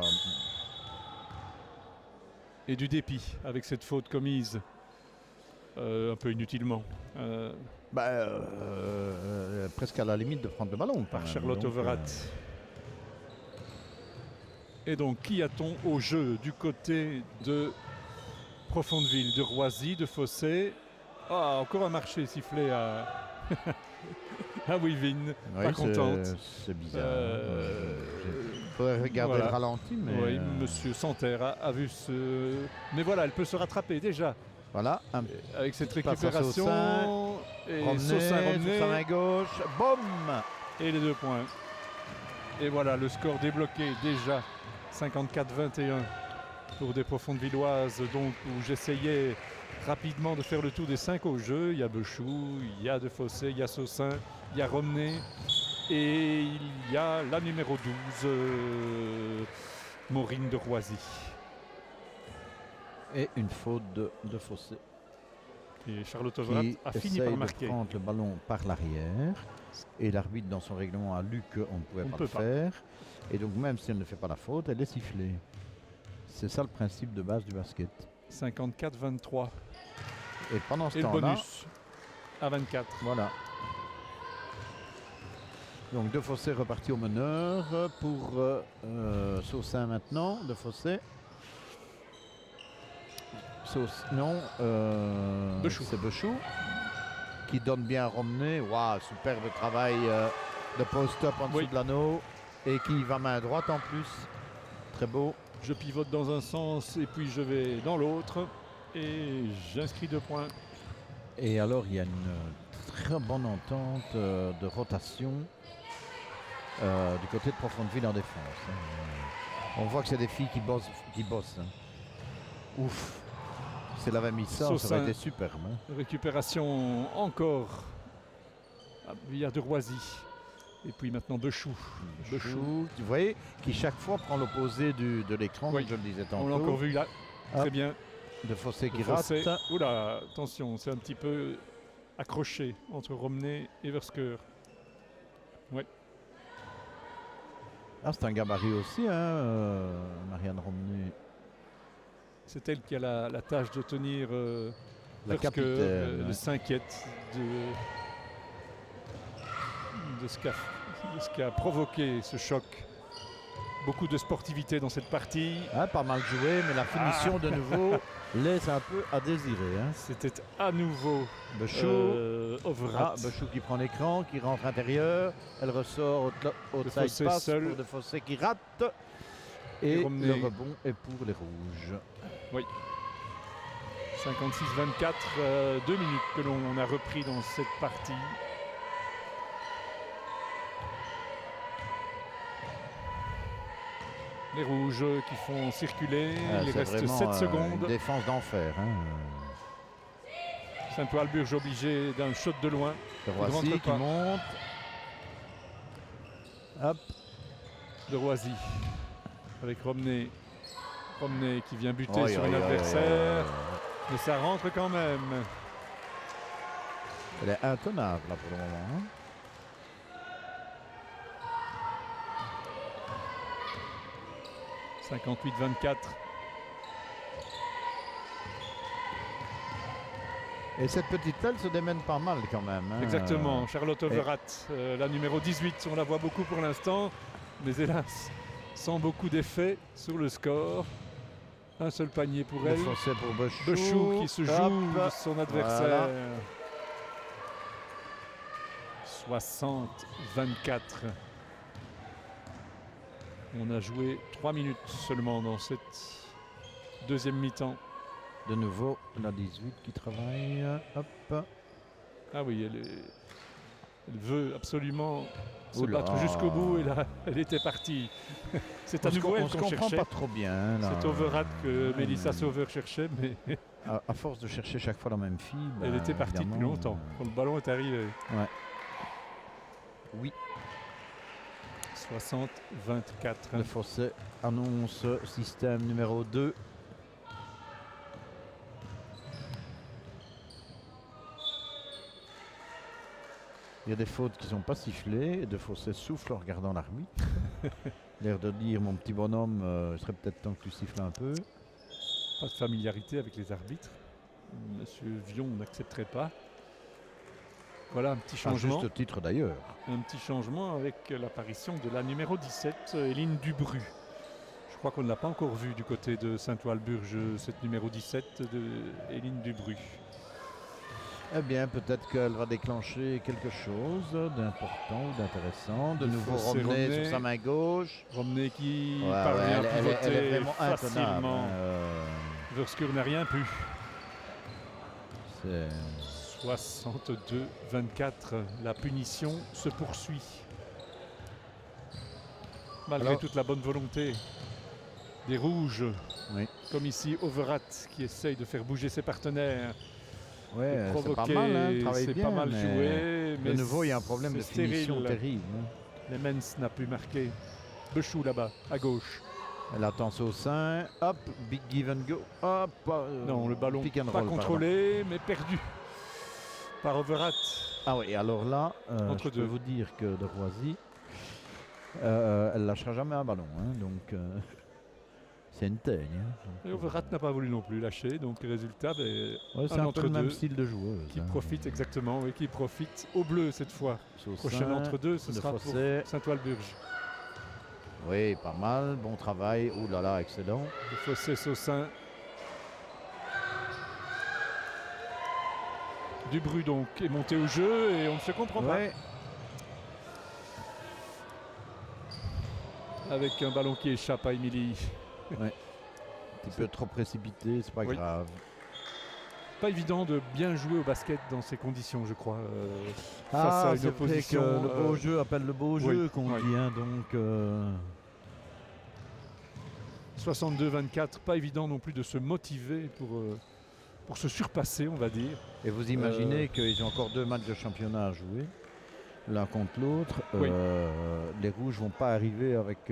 Et du dépit avec cette faute commise un peu inutilement. Presque à la limite de prendre le ballon. Par Charlotte Overat. Et donc, qui a-t-on au jeu du côté de Profondeville, de Roisy, de Fossé? Encore un marché sifflé à Wivin, pas contente. C'est bizarre. Il faudrait regarder le ralenti. Mais oui, Monsieur Santerre a vu ce... Mais voilà, elle peut se rattraper déjà. Voilà. Avec cette récupération. Saussin à gauche. Boum! Et les 2 points. Et voilà, le score débloqué déjà. 54-21 pour des Profondevilloises, donc où j'essayais rapidement de faire le tour des 5 au jeu. Il y a Bechou, il y a De Fossé, il y a Saussin, il y a Romney et il y a la numéro 12, Maureen de Roisy. Et une faute de Fossé. Et Charlotte Overat a fini par marquer. De prendre le ballon par l'arrière et l'arbitre dans son règlement a lu qu'on ne pouvait pas le faire. Et donc même si elle ne fait pas la faute, elle est sifflée. C'est ça le principe de base du basket. 54-23. Et pendant ce temps-là... le bonus à 24. Voilà. Donc De Fossé reparti au meneur pour Saussin maintenant. De Fossé. Bechou. C'est Bechou qui donne bien à Romney. Waouh, superbe travail de post-up en dessous de l'anneau. Et qui va main droite en plus. Très beau. Je pivote dans un sens et puis je vais dans l'autre. Et j'inscris 2 points. Et alors, il y a une très bonne entente de rotation du côté de Profondeville en défense. On voit que c'est des filles qui bossent. Ouf. Si elle avait mis ça, ça aurait été superbe. Récupération encore à Villard de Roisy. Et puis maintenant Bechou. Bechou, vous voyez, qui chaque fois prend l'opposé de l'écran, comme je le disais tantôt. On l'a encore vu là. Très bien. De Fossé qui rate. Oula, attention, c'est un petit peu accroché entre Romney et Versker. Ouais. Ah, c'est un gabarit aussi, Marianne Romney. C'est elle qui a la tâche de tenir la capitaine. Elle s'inquiète de ce qui a provoqué ce choc. Beaucoup de sportivité dans cette partie. Pas mal joué, mais la finition de nouveau laisse un peu à désirer. C'était à nouveau Bechou. Overath. Bechou qui prend l'écran, qui rentre intérieur. Elle ressort au side pass pour De Fossé qui rate. Et le rebond est pour les rouges. Oui. 56-24, 2 minutes que l'on a repris dans cette partie. Les rouges qui font circuler, il reste 7 secondes. Une défense d'enfer. Saint-Walburge obligé d'un shot de loin. De Roissy qui monte. Hop. De Roisy avec Romney. Romney qui vient buter sur un adversaire. Mais ça rentre quand même. Elle est intenable là pour le moment. 58-24. Et cette petite aile se démène pas mal quand même. Exactement. Charlotte Overath, la numéro 18. On la voit beaucoup pour l'instant. Mais hélas, sans beaucoup d'effet sur le score. Un seul panier pour elle. Pour Bechou qui se joue son adversaire. Voilà. 60-24. On a joué 3 minutes seulement dans cette deuxième mi-temps. De nouveau, la 18 qui travaille. Hop. Ah oui, elle veut absolument se battre jusqu'au bout et là, elle était partie. C'est à nouveau elle qu'on cherchait. comprend pas trop bien. C'est Overath que Mélissa Sauver cherchait, mais à force de chercher chaque fois la même fille, elle était partie depuis longtemps, quand le ballon est arrivé. Ouais. Oui. 60-24. Le Fossé annonce système numéro 2. Il y a des fautes qui ne sont pas sifflées et De Fossé souffle en regardant l'arbitre. L'air de dire, mon petit bonhomme, il serait peut-être temps que tu siffles un peu. Pas de familiarité avec les arbitres. Monsieur Vion n'accepterait pas. Voilà un petit changement. À juste titre d'ailleurs. Un petit changement avec l'apparition de la numéro 17, Éline Dubru. Je crois qu'on ne l'a pas encore vue du côté de Saint-Walburge, cette numéro 17 de Éline Dubru. Eh bien, peut-être qu'elle va déclencher quelque chose d'important ou d'intéressant. De nouveau Romney sur sa main gauche. Romney qui parvient à pivoter elle est vraiment facilement. Versker n'a rien pu. C'est 62-24. La punition se poursuit. Malgré toute la bonne volonté des rouges. Oui. Comme ici Overath qui essaye de faire bouger ses partenaires. Ouais, c'est pas mal, c'est pas mal joué. Mais de nouveau, il y a un problème de finition terrible. Lemens n'a plus marqué. Bechou là-bas, à gauche. Elle attend au sein. Hop, big give and go. Hop. Non, le ballon pas contrôlé, mais perdu par Overath. Ah oui, alors là, je peux vous dire que de Roisy, elle lâchera jamais un ballon. Donc, c'est une teigne. Et Overath n'a pas voulu non plus lâcher, donc résultat, c'est un peu le même style de joueuse. Qui profite exactement, qui profite au bleu cette fois. Prochain entre-deux, ce sera pour Saint-Walburge. Oui, pas mal, bon travail. Ouh là là, excellent. Le Fossé Saussin. Dubru donc est monté au jeu et on ne se comprend pas. Avec un ballon qui échappe à Émilie. Ouais. Un petit peu trop précipité, c'est pas grave. pas évident de bien jouer au basket dans ces conditions, je crois. Face à une opposition. Le beau jeu appelle le beau jeu, qu'on dit. Hein, donc, 62-24, pas évident non plus de se motiver pour se surpasser, on va dire. Et vous imaginez qu'ils ont encore 2 matchs de championnat à jouer, l'un contre l'autre. Les Rouges vont pas arriver avec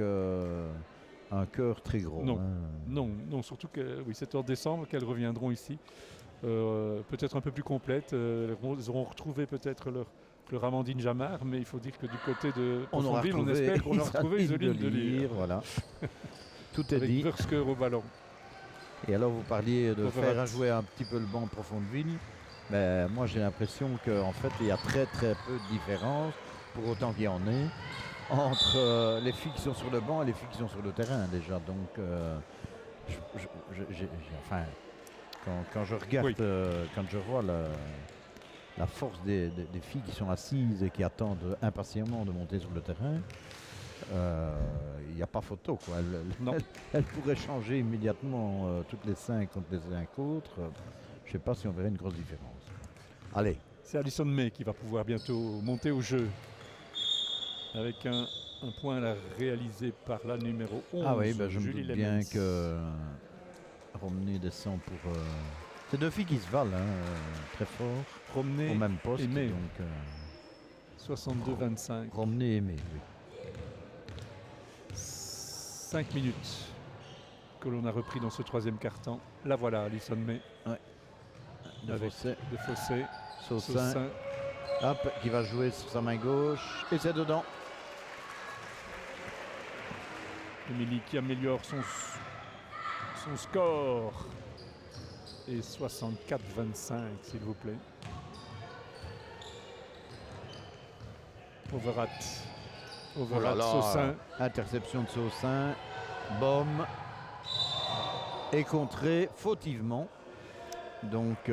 un cœur très gros. Non, non, surtout que c'est en décembre qu'elles reviendront ici. Peut-être un peu plus complètes. Ils auront retrouvé peut-être leur Amandine Jamard, mais il faut dire que du côté de Profondville, on espère qu'on aura retrouvé Isoline de Lire. Voilà. Tout est avec dit. Versker au ballon. Et alors vous parliez de faire jouer un petit peu le banc Profondville. Mais moi j'ai l'impression qu'en fait il y a très très peu de différence, pour autant qu'il y en ait, entre les filles qui sont sur le banc et les filles qui sont sur le terrain déjà. Donc quand je regarde, quand je vois la force des filles qui sont assises et qui attendent impatiemment de monter sur le terrain, il n'y a pas photo, quoi. Elle pourrait changer immédiatement toutes les 5 contre les 5 autres. Je ne sais pas si on verrait une grosse différence. Allez. C'est Alison May qui va pouvoir bientôt monter au jeu avec un point à réaliser par la numéro 11. Ah oui, je me doute bien que Romney descend pour... C'est 2 filles qui se valent très fort. Romney au même poste. et May. Donc, 62-25. Romney et May, oui. 5 minutes que l'on a repris dans ce 3e quart-temps. La voilà, Alison May. Ouais. Avec de Fossé. Saussin. Hop, qui va jouer sur sa main gauche. Et c'est dedans. Émilie qui améliore son score. Et 64-25, s'il vous plaît. Overat, Saussin. Interception de Saussin. Baume. Et contré fautivement. Donc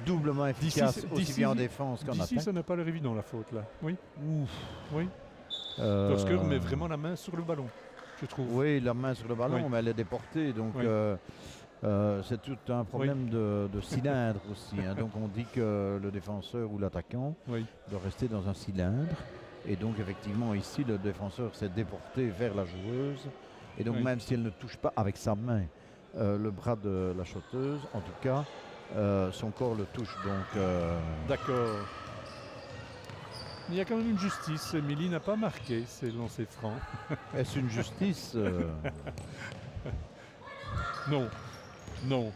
doublement efficace aussi bien en défense qu'en attaque. D'ici, ça n'a pas l'air évident la faute là. Oui. Ouf. Oui. Versker met vraiment la main sur le ballon, je trouve. Oui, la main sur le ballon, mais elle est déportée. Donc c'est tout un problème de cylindre aussi. Hein. Donc on dit que le défenseur ou l'attaquant doit rester dans un cylindre. Et donc effectivement ici le défenseur s'est déporté vers la joueuse. Et donc même si elle ne touche pas avec sa main le bras de la shotteuse, en tout cas son corps le touche. Donc d'accord. Il y a quand même une justice. Émilie n'a pas marqué ses lancers francs. Est-ce une justice Non. Non.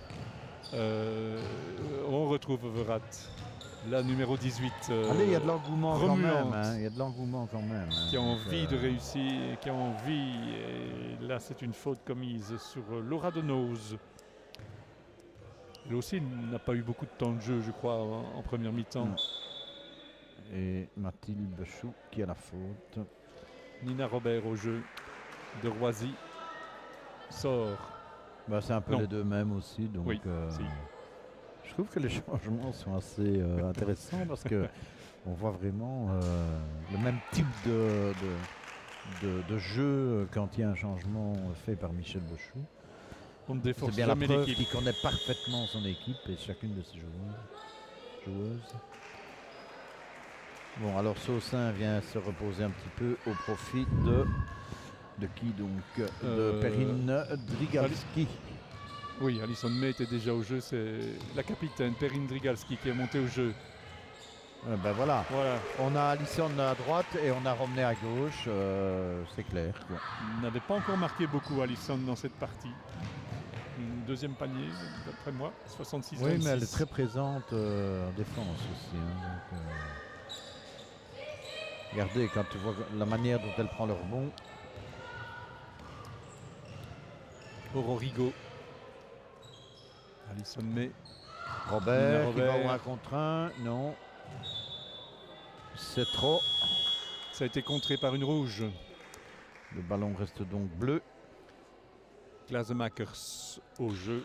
On retrouve Overat. La numéro 18. Allez, il y a de l'engouement quand même. Hein. Il y a de l'engouement quand même. Hein. Qui a envie de réussir, qui a envie. Et là, c'est une faute commise sur Laura Denose. Elle aussi n'a pas eu beaucoup de temps de jeu, je crois, en première mi-temps. Et Mathilde Bechou qui a la faute. Nina Robert au jeu de Roisy sort. C'est un peu les deux mêmes aussi. Donc, si. Je trouve que les changements sont assez intéressants parce que on voit vraiment le même type de jeu quand il y a un changement fait par Michel Bechou. On ne déforce C'est bien la jamais preuve l'équipe. qu'il connaît parfaitement son équipe et chacune de ses joueuses. Bon, alors Saussin vient se reposer un petit peu au profit de qui donc de Perrine Drigalski. Oui, Alison May était déjà au jeu, c'est la capitaine Perrine Drigalski qui est montée au jeu. Voilà. On a Alison à droite et on a Romney à gauche, c'est clair. Quoi. On n'avait pas encore marqué beaucoup Alison dans cette partie. Une deuxième panier, d'après moi, 66-26. Oui, mais elle est très présente en défense aussi. Hein, donc, regardez, quand tu vois la manière dont elle prend le rebond. Aurorigo. Alison May. Robert qui va au 1 contre 1. Non. C'est trop. Ça a été contré par une rouge. Le ballon reste donc bleu. Glazemakers au jeu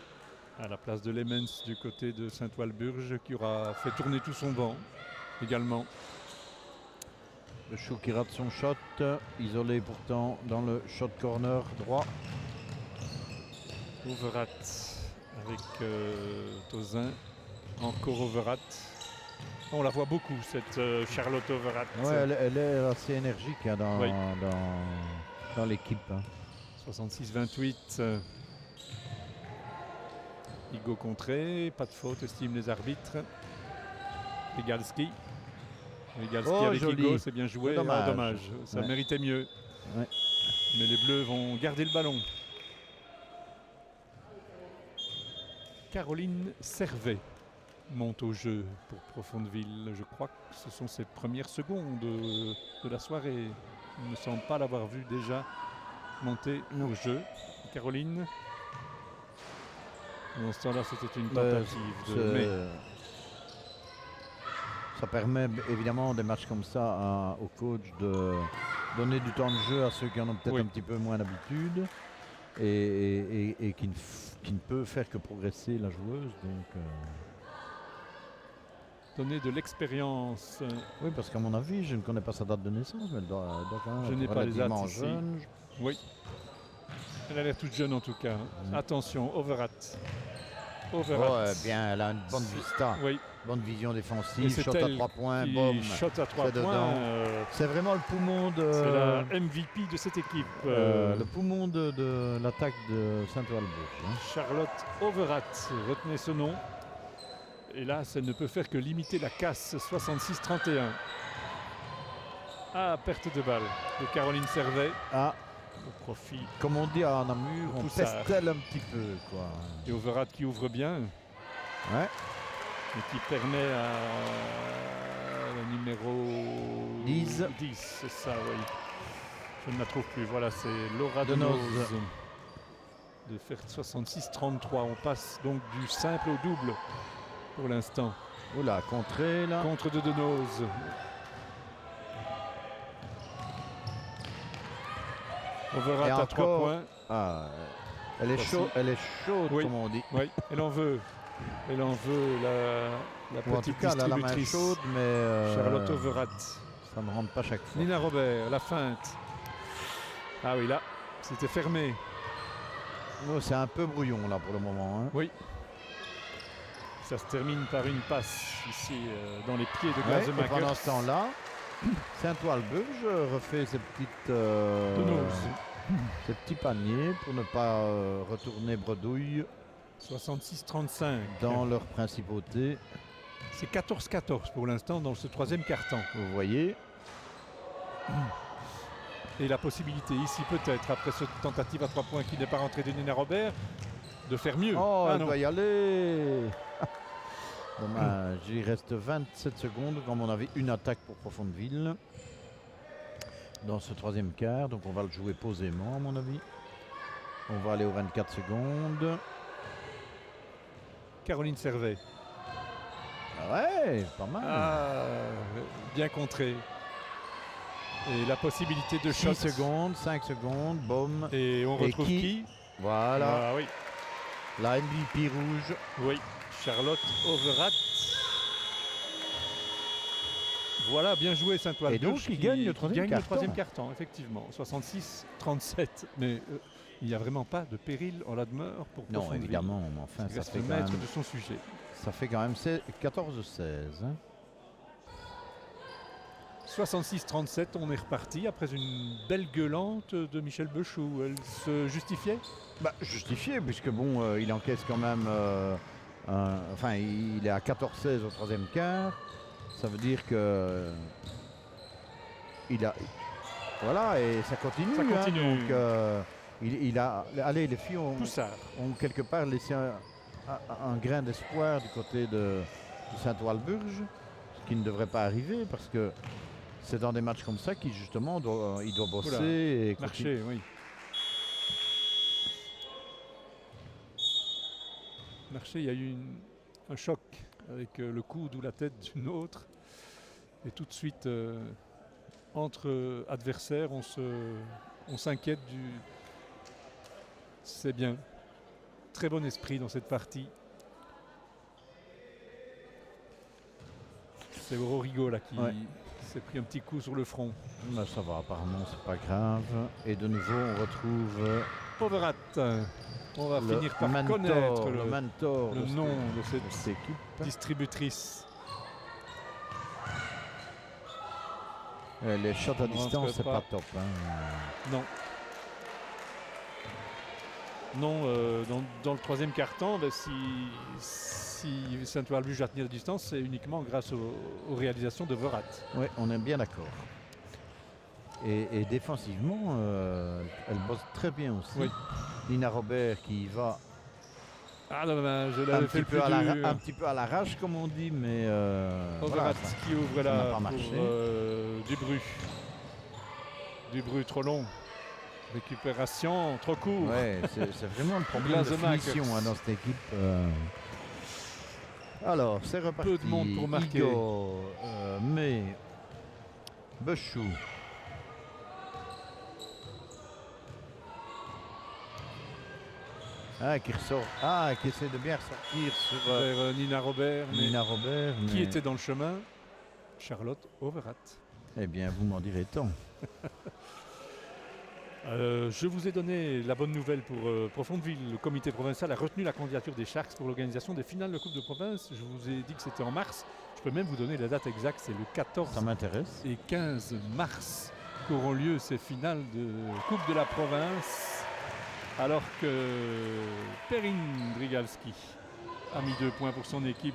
à la place de Lemens du côté de Saint-Walburge qui aura fait tourner tout son banc également. Le Chou qui rate son shot, isolé pourtant dans le shot corner droit. Overat avec Tozin. Encore Overat. On la voit beaucoup, cette Charlotte Overat. Ouais, elle est assez énergique hein, dans l'équipe. Hein. 66-28. Igo contré, pas de faute, estime les arbitres. Rigalski. Avec joli. Igo, c'est bien joué. Dommage. Dommage. Ça méritait mieux. Ouais. Mais les Bleus vont garder le ballon. Caroline Servet monte au jeu pour Profondeville. Je crois que ce sont ses premières secondes de la soirée. Il ne semble pas l'avoir vu déjà monter au jeu. Caroline. Dans ce temps-là, c'était une tentative Ça permet évidemment des matchs comme ça au coach de donner du temps de jeu à ceux qui en ont peut-être un petit peu moins d'habitude et qui ne peut faire que progresser la joueuse. Donc, donner de l'expérience. Oui, parce qu'à mon avis, je ne connais pas sa date de naissance, mais elle doit quand même je n'ai pas les dates ici. Jeune. Oui. Elle a l'air toute jeune en tout cas. Attention, Overat. Ouais, bien, elle a une bonne vista, bonne vision défensive, shot à 3 points, shot à 3 points. C'est vraiment le poumon de... C'est la MVP de cette équipe. Le poumon de l'attaque de Saint-Walburge. Hein. Charlotte Overat, retenez ce nom. Et là, ça ne peut faire que limiter la casse, 66-31. Ah, perte de balle de Caroline Servet. Ah. Au profit. Comme on dit à Namur, on pestelle un petit peu. Quoi. Et Overat qui ouvre bien. Ouais. Et qui permet à le numéro 10. C'est ça, oui. Je ne la trouve plus. Voilà, c'est Laura Denoz de faire 66-33. On passe donc du simple au double pour l'instant. Oula, contrée là. Contre de Denoz. Overat à 3 points. Ah, elle est chaude, comme on dit. Oui, elle en veut. Elle en veut la petite en tout cas, distributrice. elle a la main chaude, mais Charlotte Overat. Ça ne rentre pas chaque fois. Nina Robert, la feinte. Ah oui, là, c'était fermé. Oh, c'est un peu brouillon là pour le moment. Hein. Oui. Ça se termine par une passe ici dans les pieds de Glazemakers. Pendant ce temps-là, Saint-Walburge refait ses petites ses petits paniers pour ne pas retourner bredouille 66-35 dans leur principauté. C'est 14-14 pour l'instant dans ce troisième quart-temps. Vous voyez. Et la possibilité ici peut-être, après cette tentative à 3 points qui n'est pas rentrée de Nina Robert, de faire mieux. Oh, elle doit y aller. Dommage, il reste 27 secondes, comme on avait une attaque pour Profondeville dans ce troisième quart, donc on va le jouer posément à mon avis. On va aller aux 24 secondes. Caroline Servet. Ah ouais, pas mal. Bien contré. Et la possibilité de shot. 6 secondes, 5 secondes, boum. Et on retrouve qui Voilà. Ah, oui. La MVP rouge. Oui, Charlotte Overat. Voilà, bien joué Saint-Walburge. Et donc il gagne le troisième quart-temps, effectivement. 66-37. Mais il n'y a vraiment pas de péril en la demeure pour Profondeville. Non, évidemment, mais enfin, ça fait le maître de son sujet. Ça fait quand même 14-16. Hein. 66-37, on est reparti après une belle gueulante de Michel Bechou. Elle se justifiait ? Justifiée, puisque bon, il encaisse quand même... enfin, il est à 14-16 au troisième quart. Ça veut dire que... Il a... Voilà, et ça continue. Ça continue. Hein, donc, il a... Allez, les filles ont quelque part laissé un grain d'espoir du côté de Saint-Walburge, ce qui ne devrait pas arriver, parce que c'est dans des matchs comme ça qu'il justement il doit bosser. Et marcher, oui. Marcher, il y a eu un choc avec le coude ou la tête d'une autre. Et tout de suite, entre adversaires, on s'inquiète du... C'est bien. Très bon esprit dans cette partie. C'est Aurorigo là qui s'est pris un petit coup sur le front. Là, ça va, apparemment, c'est pas grave. Et de nouveau, on retrouve... Overat. On va finir par mentor, connaître le mentor le de nom de cette cette équipe. distributrice. Les shots On à ne distance, rentre c'est pas. pas top. Hein. Non. Non, dans le troisième quart-temps, si Saint-Walburge va tenir la distance, c'est uniquement grâce aux réalisations de Verrat. Oui, on est bien d'accord. Et défensivement, elle bosse très bien aussi. Oui. Nina Robert qui y va Ah dommage, je un l'avais fait petit, le peu plus à dur. un petit peu à l'arrache, comme on dit, mais Overat voilà, ça. qui ouvre ça n'a là pas pour marché. Dubru. Dubru trop long. Récupération trop court. Ouais, c'est vraiment le problème de Glazemakers. finition dans cette équipe. Alors, c'est reparti. Peu de monde pour marquer. Igor, mais Bechou. Qui ressort. Qui essaie de bien ressortir sur Vers Nina Robert. Mais Nina Robert. qui mais- était dans le chemin? Charlotte Overat. Eh bien, vous m'en direz tant. Je vous ai donné la bonne nouvelle pour Profondeville. Le comité provincial a retenu la candidature des Sharks pour l'organisation des finales de Coupe de province. Je vous ai dit que c'était en mars. Je peux même vous donner la date exacte. C'est le 14 Ça m'intéresse. et 15 mars qu'auront lieu ces finales de Coupe de la province. Alors que Perrine Drigalski a mis 2 points pour son équipe.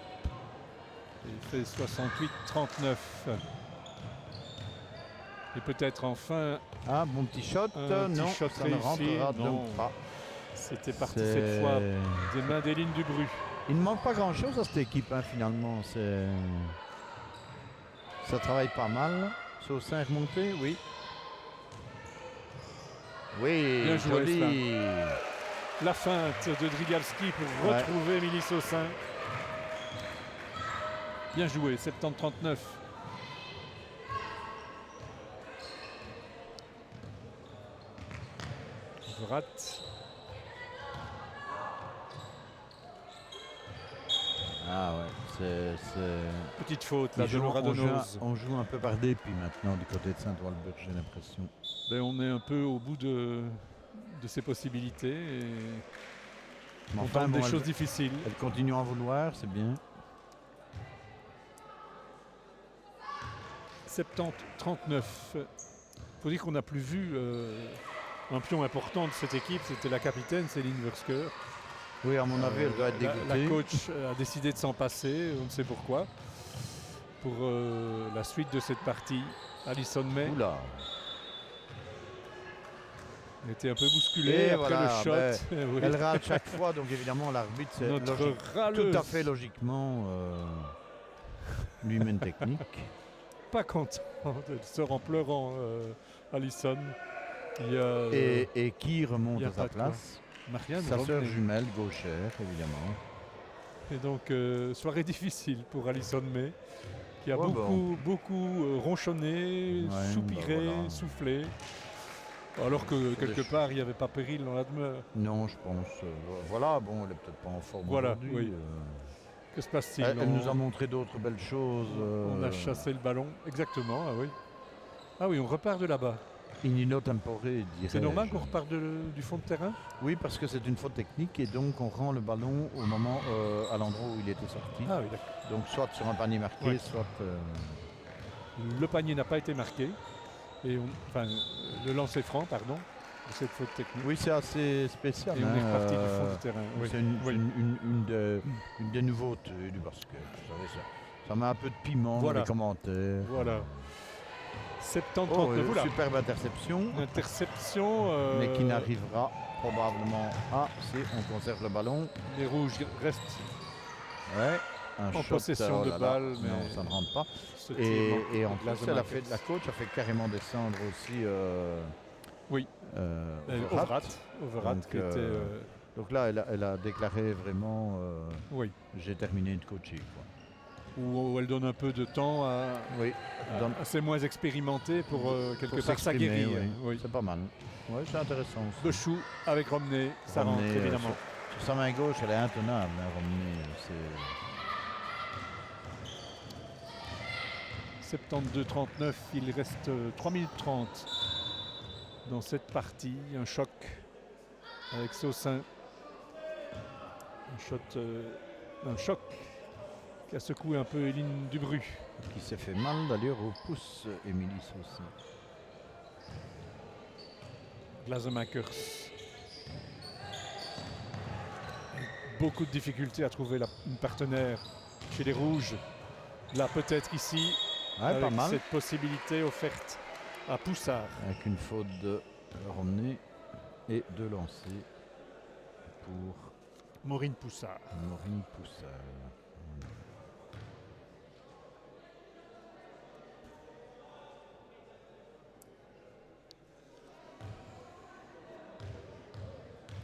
Il fait 68-39. Et peut-être enfin, Bon petit shot. Un petit Non, shot ça ne réussi, rentrera non. donc pas. c'était parti C'est- cette fois des mains d'Éline Dubru. Il ne manque pas grand-chose à cette équipe, finalement. Ça travaille pas mal. Saussin est remonté, oui. Oui, Bien joué, joli. La feinte de Drigalski pour Ouais. retrouver Émilie Saussin. Bien joué, 70-39. Verrat. Petite faute là, de Laura Donoz. On joue un peu par dépit maintenant du côté de Saint-Walburge, j'ai l'impression. Ben, on est un peu au bout de ses possibilités et Mais on enfin, tente bon, des elle- choses difficiles. Elle continue à en vouloir, c'est bien. 70-39. Il faut dire qu'on n'a plus vu un pion important de cette équipe. C'était la capitaine Céline Wursker. Oui, à mon avis, elle doit être La dégoûtée. coach a décidé de s'en passer, on ne sait pourquoi. Pour la suite de cette partie, Alison May Oula. a été un peu bousculée Et après voilà, le shot. Oui. Elle râle chaque fois, donc évidemment, l'arbitre, c'est Notre logique. râleuse. Tout à fait logiquement, lui mène technique. Pas content. Elle sort en pleurant, Alison. Il y a Et qui remonte y a à sa pas de quoi. place? Marianne Sa sœur Rodney. jumelle, gauchère, évidemment. Et donc, soirée difficile pour Alison May, qui a Ouais, beaucoup ronchonné, Ouais, soupiré, bah voilà. soufflé. Alors que C'est quelque des part, il n'y avait pas péril dans la demeure. Non, je pense. Voilà, bon, elle est peut-être pas en forme Voilà, aujourd'hui. oui. Que se passe-t-il? Elle nous a montré d'autres belles choses. On a chassé le ballon. Exactement, ah oui. Ah oui, on repart de là-bas. Inino tempore, dirais-je. C'est normal qu'on repart du fond de terrain? Oui, parce que c'est une faute technique et donc on rend le ballon au moment, à l'endroit où il était sorti. Ah oui, d'accord. Donc soit sur un panier marqué, Ouais. soit... Le panier n'a pas été marqué. Et enfin, le lancer franc, pardon, de cette faute technique. Oui, c'est assez spécial. Et on est hein, reparti du fond du terrain. Oui. C'est une, Oui. une des nouveautés du basket. Vous savez, ça met un peu de piment Voilà. dans les commentaires. Voilà. 70-39, Oh, oula. superbe interception, Interception. mais qui n'arrivera probablement. Si on conserve le ballon. Les rouges restent Ouais. Un en shot, possession oh de là là. balle. Mais Non, ça ne rentre pas. ce tir Et en manque de plus, Glazemakers. la coach a fait carrément descendre aussi. Oui. Overat. Overat Donc, qui était. Donc là, elle a déclaré vraiment Oui. j'ai terminé de coacher. Quoi. Où elle donne un peu de temps Oui, à ses moins expérimentés pour quelque pour part s'exprimer, s'aguerrir. oui. Oui. C'est pas mal. Ouais, c'est intéressant. aussi. Bechou avec Romney, ça Romney, rentre évidemment. Sur sa main gauche, elle est intenable, hein, Romney. 72-39, il reste 3 minutes 30 dans cette partie. Un choc avec Saussin Un choc qui a secoué un peu Eline Dubru. Qui s'est fait mal d'ailleurs au pouce, Émilie aussi. Glazemakers. Beaucoup de difficultés à trouver une partenaire chez les Rouges. Là, peut-être ici, avec pas mal. cette possibilité offerte à Poussard. Avec une faute de Romney et de lancer pour Maureen Poussard. Maureen Poussard.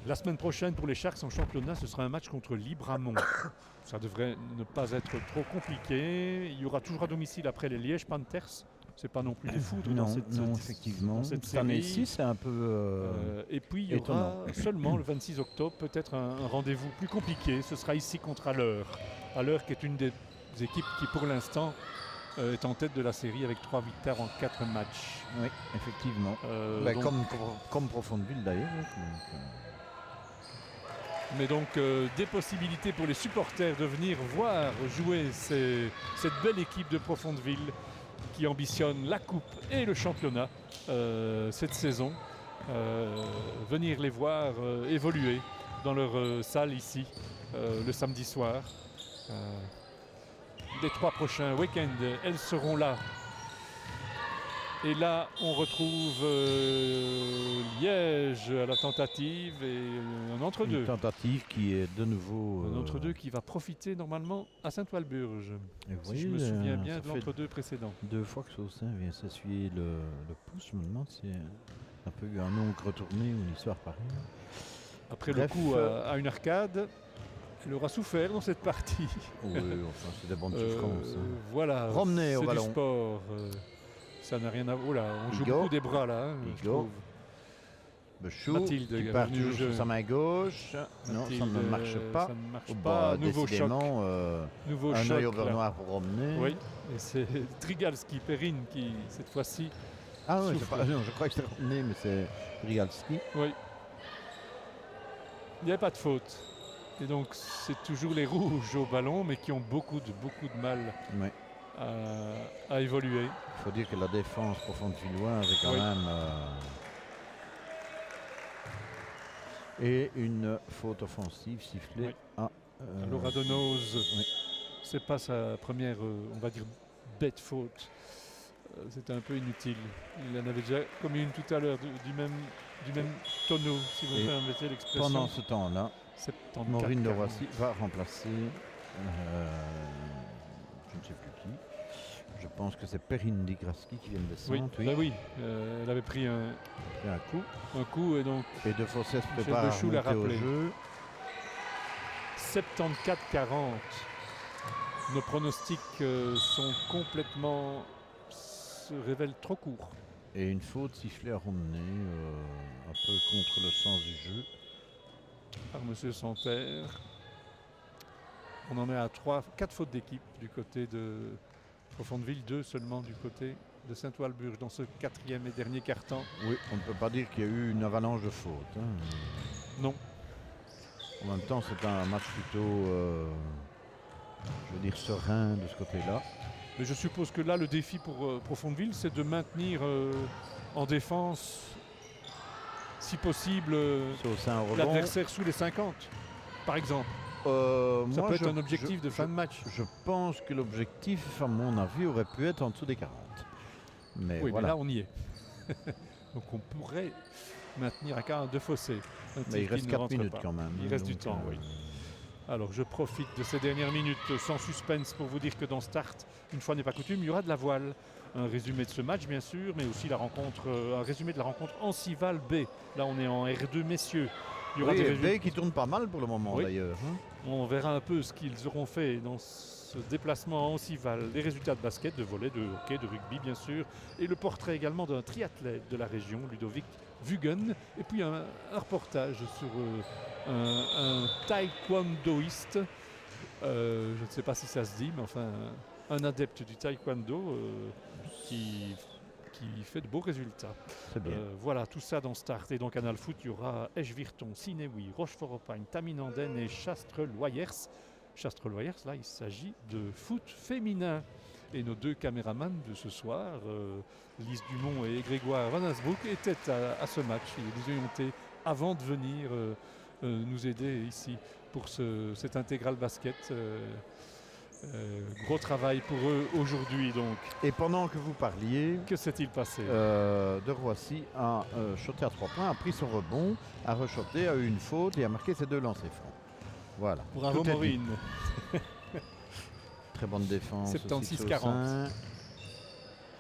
La semaine prochaine, pour les Sharks en championnat, ce sera un match contre Libramont. Ça devrait ne pas être trop compliqué. Il y aura toujours à domicile après les Liège Panthers. C'est pas non plus des foudres non, dans cette effectivement. dans cette Cette année série. c'est un peu et puis il y aura seulement le 26 octobre peut-être un rendez-vous plus compliqué. Ce sera ici contre Alleur. Alleur qui est une des équipes qui pour l'instant est en tête de la série avec 3 victoires en 4 matchs. oui, effectivement. Donc, Comme Profondeville d'ailleurs. mais donc des possibilités pour les supporters de venir voir jouer cette belle équipe de Profondeville qui ambitionne la coupe et le championnat cette saison. Venir les voir évoluer dans leur salle ici le samedi soir. Les 3 prochains week-ends, elles seront là. Et là, on retrouve Liège à la tentative et un entre-deux. Une tentative qui est de nouveau... Un entre-deux qui va profiter normalement à Saint-Walburge. Si oui, je me souviens bien de l'entre-deux précédent. 2 fois que Saussin vient s'essuyer le pouce. Je me demande si un peu eu un ongle retourné ou une histoire pareille. Après le coup à une arcade, elle aura souffert dans cette partie. Oui, enfin, c'est des bonnes souffrances. Voilà, Romney au c'est ballon. du sport. Ça n'a rien à voir. Oh là, on joue Igor. beaucoup des bras là. Je trouve. Bechou Mathilde, qui part revenue au toujours jeu. sur sa main gauche. Non, ça Mathilde, ne marche pas. Ça ne marche Oh, pas. bah, Nouveau choc. décidément, Nouveau un choc. œil au beurre là. noir pour Romney. Oui, et c'est Trigalski, Perrine qui cette fois-ci. Ah oui, souffre. non, je crois que c'est Romney, mais c'est Rigalski. Oui. Il n'y avait pas de faute. Et donc c'est toujours les rouges au ballon, mais qui ont beaucoup de mal Ouais. à évoluer. Il faut dire que la défense profonde villoise est quand Oui. même... Et une faute offensive sifflée Oui. à... Laura Donoz, oui. c'est pas sa première, on va dire, bête faute. C'était un peu inutile. Il en avait déjà commis une tout à l'heure du même tonneau, si vous Et permettez l'expression. Pendant ce temps-là, 74, Maureen de 40. Roissy va remplacer... je ne sais plus qui. Je pense que c'est Perrine Digraski qui vient de descendre. Oui, bah oui. Elle avait pris un Et un coup. et donc Et De Fossé se Michel prépare à Bechou l'a remonter au rappelé. jeu. 74-40. Nos pronostics se révèlent trop courts. Et une faute sifflée à Romney, un peu contre le sens du jeu. Par Monsieur Santerre. On en est à 4 fautes d'équipe du côté de Profondeville, 2 seulement du côté de Saint-Walburge dans ce 4e et dernier quart-temps. Oui, on ne peut pas dire qu'il y a eu une avalanche de fautes. Hein. Non. En même temps, c'est un match plutôt, je veux dire, serein de ce côté-là. Mais je suppose que là, le défi pour Profondeville, c'est de maintenir en défense, si possible, Saussin au rebond. l'adversaire sous les 50, par exemple. Ça Moi, peut être un objectif de fin de match. Je pense que l'objectif, à mon avis, aurait pu être en dessous des 40. Mais Oui, voilà. mais là, on y est. Donc on pourrait maintenir à 42 fossés. Mais il reste 4 minutes quand même. Il hein, reste du donc, temps, oui. Alors je profite de ces dernières minutes sans suspense pour vous dire que dans Start, une fois n'est pas coutume, il y aura de la voile. Un résumé de ce match bien sûr, mais aussi un résumé de la rencontre Ancival B. Là on est en R2 messieurs. Il y aura oui, des et B qui tourne pas mal pour le moment Oui. d'ailleurs. Hein. On verra un peu ce qu'ils auront fait dans ce déplacement à Ancival, les résultats de basket, de volley, de hockey, de rugby bien sûr, et le portrait également d'un triathlète de la région, Ludovic Vugen, et puis un reportage sur un taekwondoïste, je ne sais pas si ça se dit, mais enfin un adepte du taekwondo qui fait de beaux résultats. C'est bien. Voilà, tout ça dans Start. Et dans Canal Foot, il y aura Esch-Virton, Sinéwy, Rochefort-Opagne, Taminanden et Chastres-Loyers. Chastres-Loyers, là, il s'agit de foot féminin. Et nos 2 caméramans de ce soir, Lise Dumont et Grégoire Van Asbroek, étaient à ce match. Ils nous ont été avant de venir nous aider ici pour cet intégral basket. Gros travail pour eux aujourd'hui donc. Et pendant que vous parliez, Que s'est-il passé De Roissy a shoté à 3 points, a pris son rebond, a reshoté, a eu une faute et a marqué ses 2 lancers francs. Voilà. Bravo Tout est Maureen. Très bonne défense. 76-40.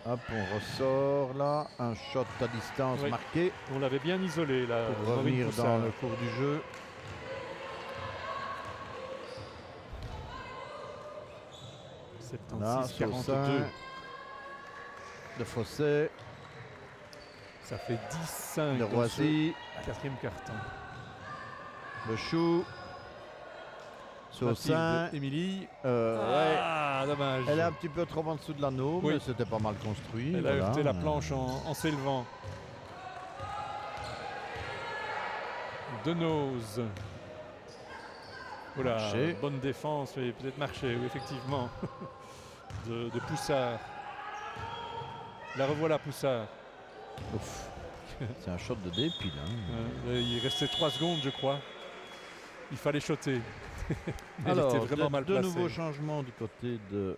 Hop, on ressort là. Un shot à distance Oui. marqué On l'avait bien isolé là. pour revenir dans le cours du jeu. Là, 76-42. De Fossé, Ça fait 10-5 de dans Roissy, ce 4e carton. de Chou, Saussin. Mathilde, Émilie. Ouais. Dommage. Elle est un petit peu trop en dessous de l'anneau, Oui. mais c'était pas mal construit. Elle a heurté la planche en s'élevant. De Nose. Voilà, Marché. bonne défense, mais peut-être marché, oui, effectivement. de Poussard. La revoilà Poussard. Ouf. C'est un shot de dépile. Il restait 3 secondes, je crois. Il fallait shotter. Mais Alors, il était vraiment mal de placé. nouveaux changements du côté de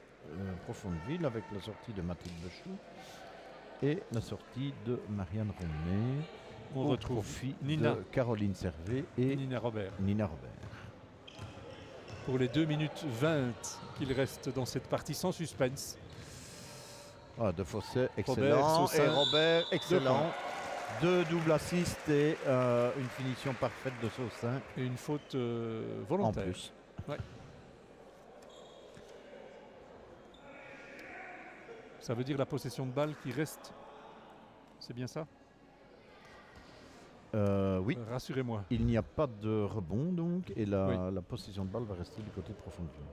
Profondeville avec la sortie de Mathilde Bechou et la sortie de Marianne Romney. On au retrouve profit Nina. de Caroline Servet et Nina Robert. Nina Robert. Pour les 2 minutes 20 qu'il reste dans cette partie sans suspense. Ah, de Fossé, Robert, excellent. Saussin, Et Robert, excellent. points. 2 doubles assists et une finition parfaite de Saussin Et une faute en volontaire. plus. Ça veut dire la possession de balle qui reste. C'est bien ça Oui. Rassurez-moi. Il n'y a pas de rebond donc et la, Oui. la possession de balle va rester du côté de Profondeville.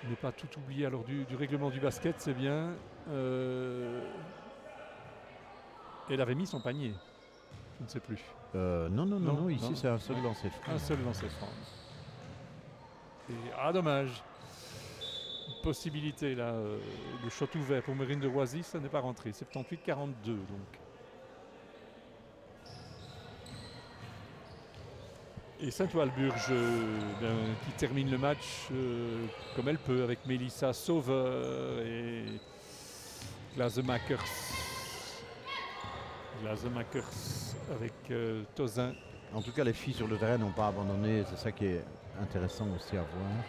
Je n'ai pas tout oublié alors du règlement du basket, c'est bien. Elle avait mis son panier. Je ne sais plus. Non, ici non. c'est un seul lancer franc. Un seul lancer franc. Dommage. Une possibilité là. Le shot ouvert pour Marine de Roissy, ça n'est pas rentré. 78-42 donc. Et Saint-Walburge qui termine le match comme elle peut avec Mélissa Sauveur et Glazemakers. Glazemakers avec Tozin. En tout cas, les filles sur le terrain n'ont pas abandonné. C'est ça qui est intéressant aussi à voir.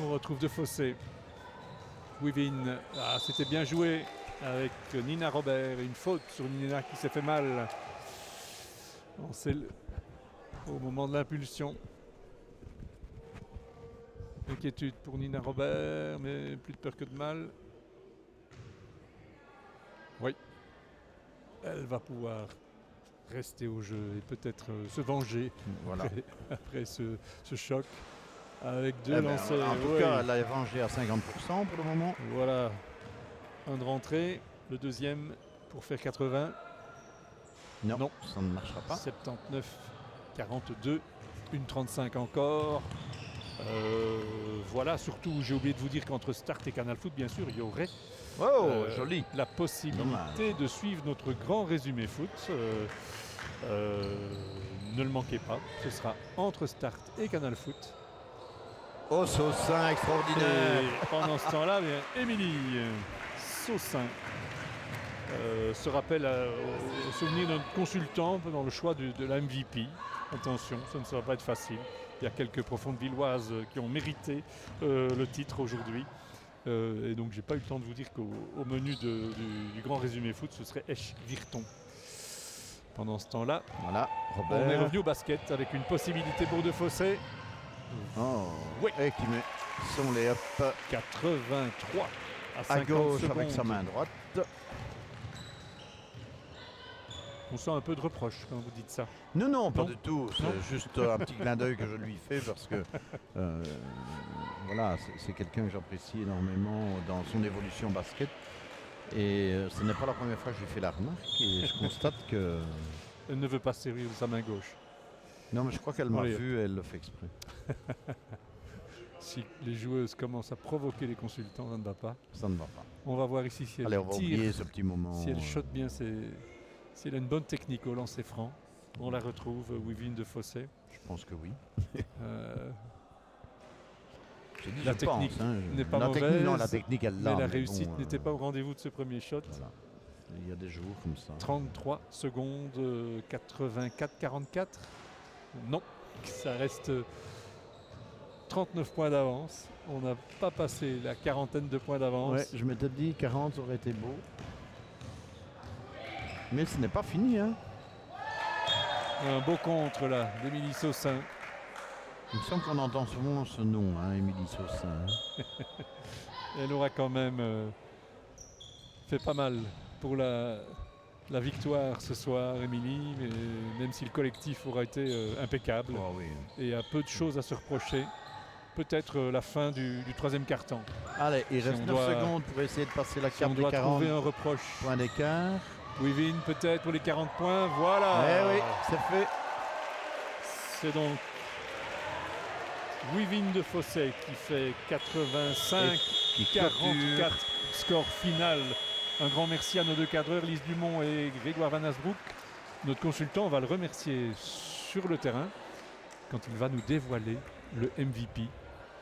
On retrouve De Fossé. Wivin, c'était bien joué avec Nina Robert. Une faute sur Nina qui s'est fait mal. Au moment de l'impulsion. Inquiétude pour Nina Robert, mais plus de peur que de mal. Oui. Elle va pouvoir rester au jeu et peut-être se venger Voilà. après ce choc. Avec 2 lancers. En tout cas, elle a vengé à 50% pour le moment. Voilà. Un de rentrée. Le deuxième pour faire 80. Non, ça ne marchera pas. 79-42. Une 35 encore. Voilà, surtout, j'ai oublié de vous dire qu'entre Start et Canal Foot, bien sûr, il y aurait Joli. la possibilité de suivre notre grand résumé foot. Ne le manquez pas. Ce sera entre Start et Canal Foot. Oh, Saussin, extraordinaire. Et pendant ce temps-là, Émilie Saussin se rappelle au souvenir de notre consultant dans le choix de la MVP. Attention, ça ne va pas être facile. Il y a quelques Profondevilloises qui ont mérité le titre aujourd'hui. Et donc, j'ai pas eu le temps de vous dire qu'au menu du grand résumé foot, ce serait Esch-Virton. Pendant ce temps-là, Voilà, Robert. on est revenu au basket avec une possibilité pour De Fossé. Oh, Oui. Et qui met son layup 83 à 50 à gauche secondes. avec sa main droite. On sent un peu de reproche quand vous dites ça. Non, pas Non. du tout. C'est juste un petit clin d'œil que je lui fais parce que voilà, c'est quelqu'un que j'apprécie énormément dans son évolution basket. Et ce n'est pas la première fois que je lui fais la remarque et je constate que... Elle ne veut pas servir de sa main gauche. Non, mais je crois qu'elle m'a Allez. vu et elle le fait exprès. Si les joueuses commencent à provoquer les consultants, ça ne va pas. Ça ne va pas. On va voir ici si elle Allez, on va tire, oublier ce petit moment. si elle shot bien, si elle a une bonne technique au lancer franc. On la retrouve, Wivine de Fossé. Je pense que oui. La La technique n'est pas la mauvaise, technique, non, la technique, elle l'a. mais la mais réussite bon, n'était pas au rendez-vous de ce premier shot. Voilà. Il y a des jours comme ça. 33 secondes, 84-44. Non, ça reste 39 points d'avance. On n'a pas passé la quarantaine de points d'avance. Ouais, je m'étais dit 40 aurait été beau. Mais ce n'est pas fini, hein. Un beau contre là d'Émilie Saussin. Il me semble qu'on entend souvent ce nom, hein, Émilie Saussin. Elle aura quand même fait pas mal pour la victoire ce soir, Émilie, mais même si le collectif aura été impeccable Oh, oui. et a peu de choses à se reprocher. Peut-être la fin du troisième quart-temps. Allez, il Si reste on 9 doit- secondes pour essayer de passer la Si carte on des doit 40 trouver un reproche. points d'écart. Wivine peut-être pour les 40 points. Voilà. Eh oui, c'est fait. C'est donc Wivine de Fossé qui fait 85-44 score final. Un grand merci à nos deux cadreurs, Lise Dumont et Grégoire Van Asbroek. Notre consultant, on va le remercier sur le terrain quand il va nous dévoiler le MVP.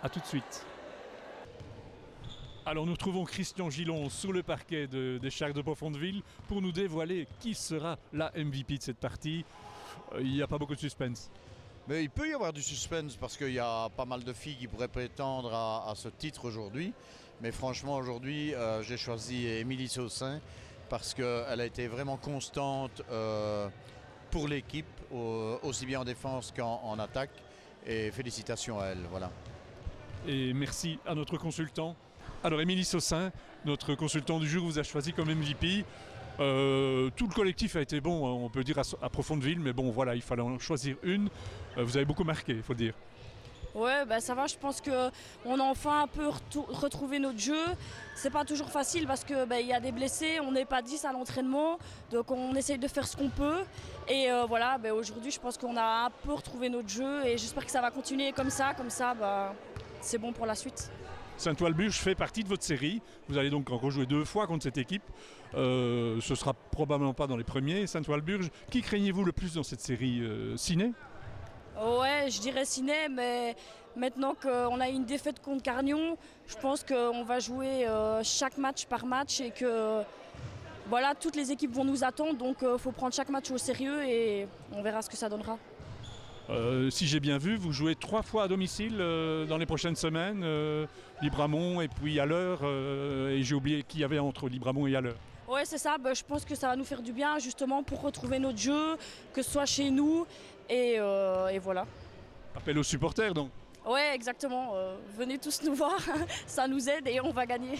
A tout de suite. Alors nous retrouvons Christian Gillon sur le parquet des Sharks de Profondeville pour nous dévoiler qui sera la MVP de cette partie. Il n'y a pas beaucoup de suspense. Mais il peut y avoir du suspense parce qu'il y a pas mal de filles qui pourraient prétendre à ce titre aujourd'hui. Mais franchement, aujourd'hui, j'ai choisi Émilie Saussin parce qu'elle a été vraiment constante pour l'équipe, aussi bien en défense qu'en attaque. Et félicitations à elle. Voilà. Et merci à notre consultant. Alors Émilie Saussin, notre consultant du jour, vous a choisi comme MVP. Tout le collectif a été bon, on peut dire à Profondeville, mais bon voilà, il fallait en choisir une. Vous avez beaucoup marqué, il faut le dire. Ouais, bah ça va, je pense qu'on a enfin un peu retrouvé notre jeu. C'est pas toujours facile parce qu'il y a des blessés, on n'est pas 10 à l'entraînement, donc on essaye de faire ce qu'on peut. Et voilà, aujourd'hui je pense qu'on a un peu retrouvé notre jeu et j'espère que ça va continuer comme ça c'est bon pour la suite. Saint-Walburge fait partie de votre série. Vous allez donc encore jouer 2 fois contre cette équipe. Ce sera probablement pas dans les premiers. Saint-Walburge, qui craignez-vous le plus dans cette série Ciné? Ouais, je dirais Ciné, mais maintenant qu'on a une défaite contre Carnion, je pense qu'on va jouer chaque match par match et que voilà, toutes les équipes vont nous attendre, donc il faut prendre chaque match au sérieux et on verra ce que ça donnera. Si j'ai bien vu, vous jouez 3 fois à domicile dans les prochaines semaines, Libramont et puis à l'heure, et j'ai oublié qui y avait entre Libramont et à l'heure. Ouais, c'est ça, je pense que ça va nous faire du bien justement pour retrouver notre jeu, que ce soit chez nous et voilà. Appel aux supporters donc. Ouais, exactement, venez tous nous voir, ça nous aide et on va gagner.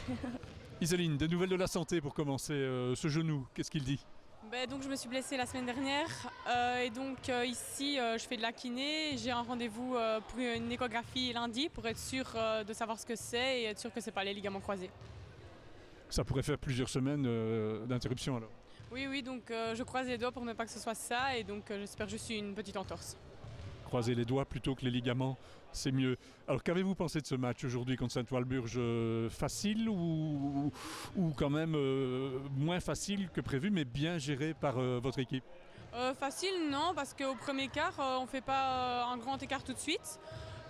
Iseline, des nouvelles de la santé pour commencer, ce genou, qu'est-ce qu'il dit? Donc je me suis blessée la semaine dernière et donc ici je fais de la kiné. J'ai un rendez-vous pour une échographie lundi pour être sûr de savoir ce que c'est et être sûr que c'est pas les ligaments croisés. Ça pourrait faire plusieurs semaines d'interruption alors. Oui, donc je croise les doigts pour ne pas que ce soit ça et donc j'espère juste une petite entorse. Croiser les doigts plutôt que les ligaments, c'est mieux. Alors qu'avez-vous pensé de ce match aujourd'hui contre Saint-Walburge? Facile ou quand même moins facile que prévu, mais bien géré par votre équipe? Facile, non, parce qu'au premier quart, on ne fait pas un grand écart tout de suite.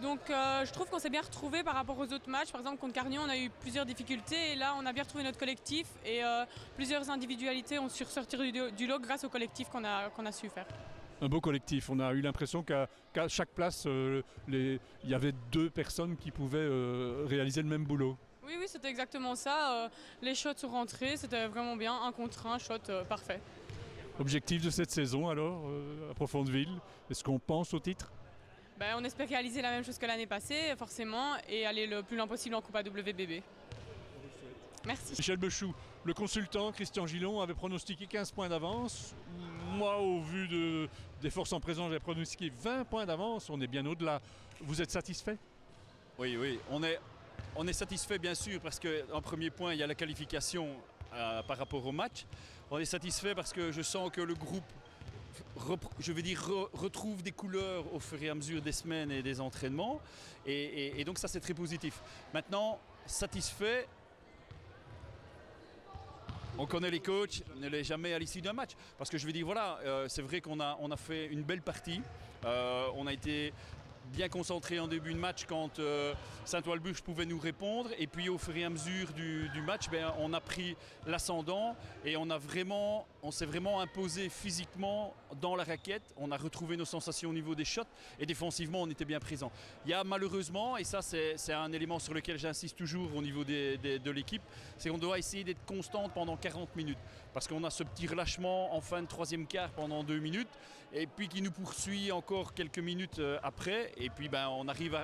Donc je trouve qu'on s'est bien retrouvé par rapport aux autres matchs. Par exemple, contre Carnion, on a eu plusieurs difficultés et là, on a bien retrouvé notre collectif et plusieurs individualités ont su ressortir du lot grâce au collectif qu'on a su faire. Un beau collectif. On a eu l'impression qu'à chaque place, il y avait 2 personnes qui pouvaient réaliser le même boulot. Oui, c'était exactement ça. Les shots sont rentrés, c'était vraiment bien. 1 contre 1, shot parfait. Objectif de cette saison alors, à Profondeville, est-ce qu'on pense au titre? On espère réaliser la même chose que l'année passée, forcément, et aller le plus loin possible en Coupe AWBB. Merci. Michel Bechou, le consultant Christian Gillon avait pronostiqué 15 points d'avance. moi, au vu des forces en présence, j'ai pronostiqué 20 points d'avance. On est bien au-delà. Vous êtes satisfait? Oui, on est satisfait bien sûr parce qu'en premier point, il y a la qualification par rapport au match. On est satisfait parce que je sens que le groupe retrouve des couleurs au fur et à mesure des semaines et des entraînements. Et donc ça, c'est très positif. Maintenant, satisfait, on connaît les coachs, on ne l'est jamais à l'issue d'un match. Parce que je veux dire, voilà, c'est vrai qu'on a fait une belle partie. On a été bien concentré en début de match quand Saint-Walburge pouvait nous répondre. Et puis au fur et à mesure du match, on a pris l'ascendant et on s'est vraiment imposé physiquement dans la raquette. On a retrouvé nos sensations au niveau des shots et défensivement, on était bien présent. Il y a malheureusement, et ça c'est un élément sur lequel j'insiste toujours au niveau de l'équipe, c'est qu'on doit essayer d'être constante pendant 40 minutes. Parce qu'on a ce petit relâchement en fin de troisième quart pendant 2 minutes et puis qui nous poursuit encore quelques minutes après. Et puis on arrive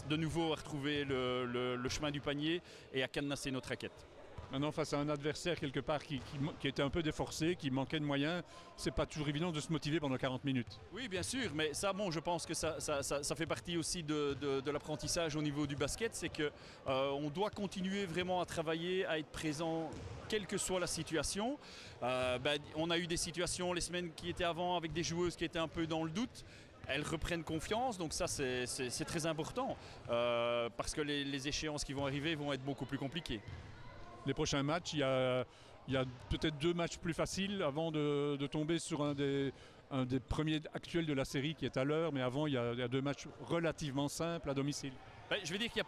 de nouveau à retrouver le chemin du panier et à cadenasser notre raquette. Maintenant, face à un adversaire quelque part qui était un peu déforcé, qui manquait de moyens, c'est pas toujours évident de se motiver pendant 40 minutes. Oui, bien sûr, mais ça, je pense que ça fait partie aussi de l'apprentissage au niveau du basket, c'est qu'on doit continuer vraiment à travailler, à être présent, quelle que soit la situation. On a eu des situations les semaines qui étaient avant avec des joueuses qui étaient un peu dans le doute. Elles reprennent confiance, donc ça c'est très important, parce que les échéances qui vont arriver vont être beaucoup plus compliquées. Les prochains matchs, il y a peut-être 2 matchs plus faciles avant de tomber sur un des premiers actuels de la série qui est à l'heure, mais avant il y a 2 matchs relativement simples à domicile. Je veux dire qu'il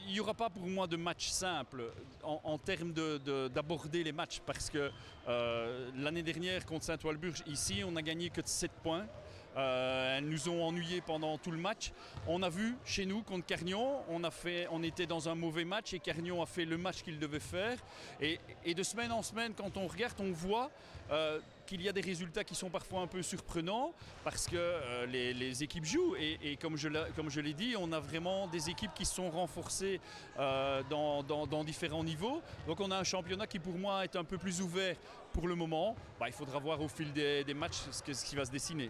n'y aura pas pour moi de match simple en termes d'aborder les matchs, parce que l'année dernière contre Saint-Walburge, ici on n'a gagné que de 7 points. Elles nous ont ennuyés pendant tout le match. On a vu chez nous contre Carnion, on était dans un mauvais match et Carnion a fait le match qu'il devait faire. Et de semaine en semaine, quand on regarde, on voit qu'il y a des résultats qui sont parfois un peu surprenants parce que les équipes jouent. Et comme je l'ai dit, on a vraiment des équipes qui sont renforcées dans différents niveaux. Donc on a un championnat qui pour moi est un peu plus ouvert pour le moment. Il faudra voir au fil des matchs ce qui va se dessiner.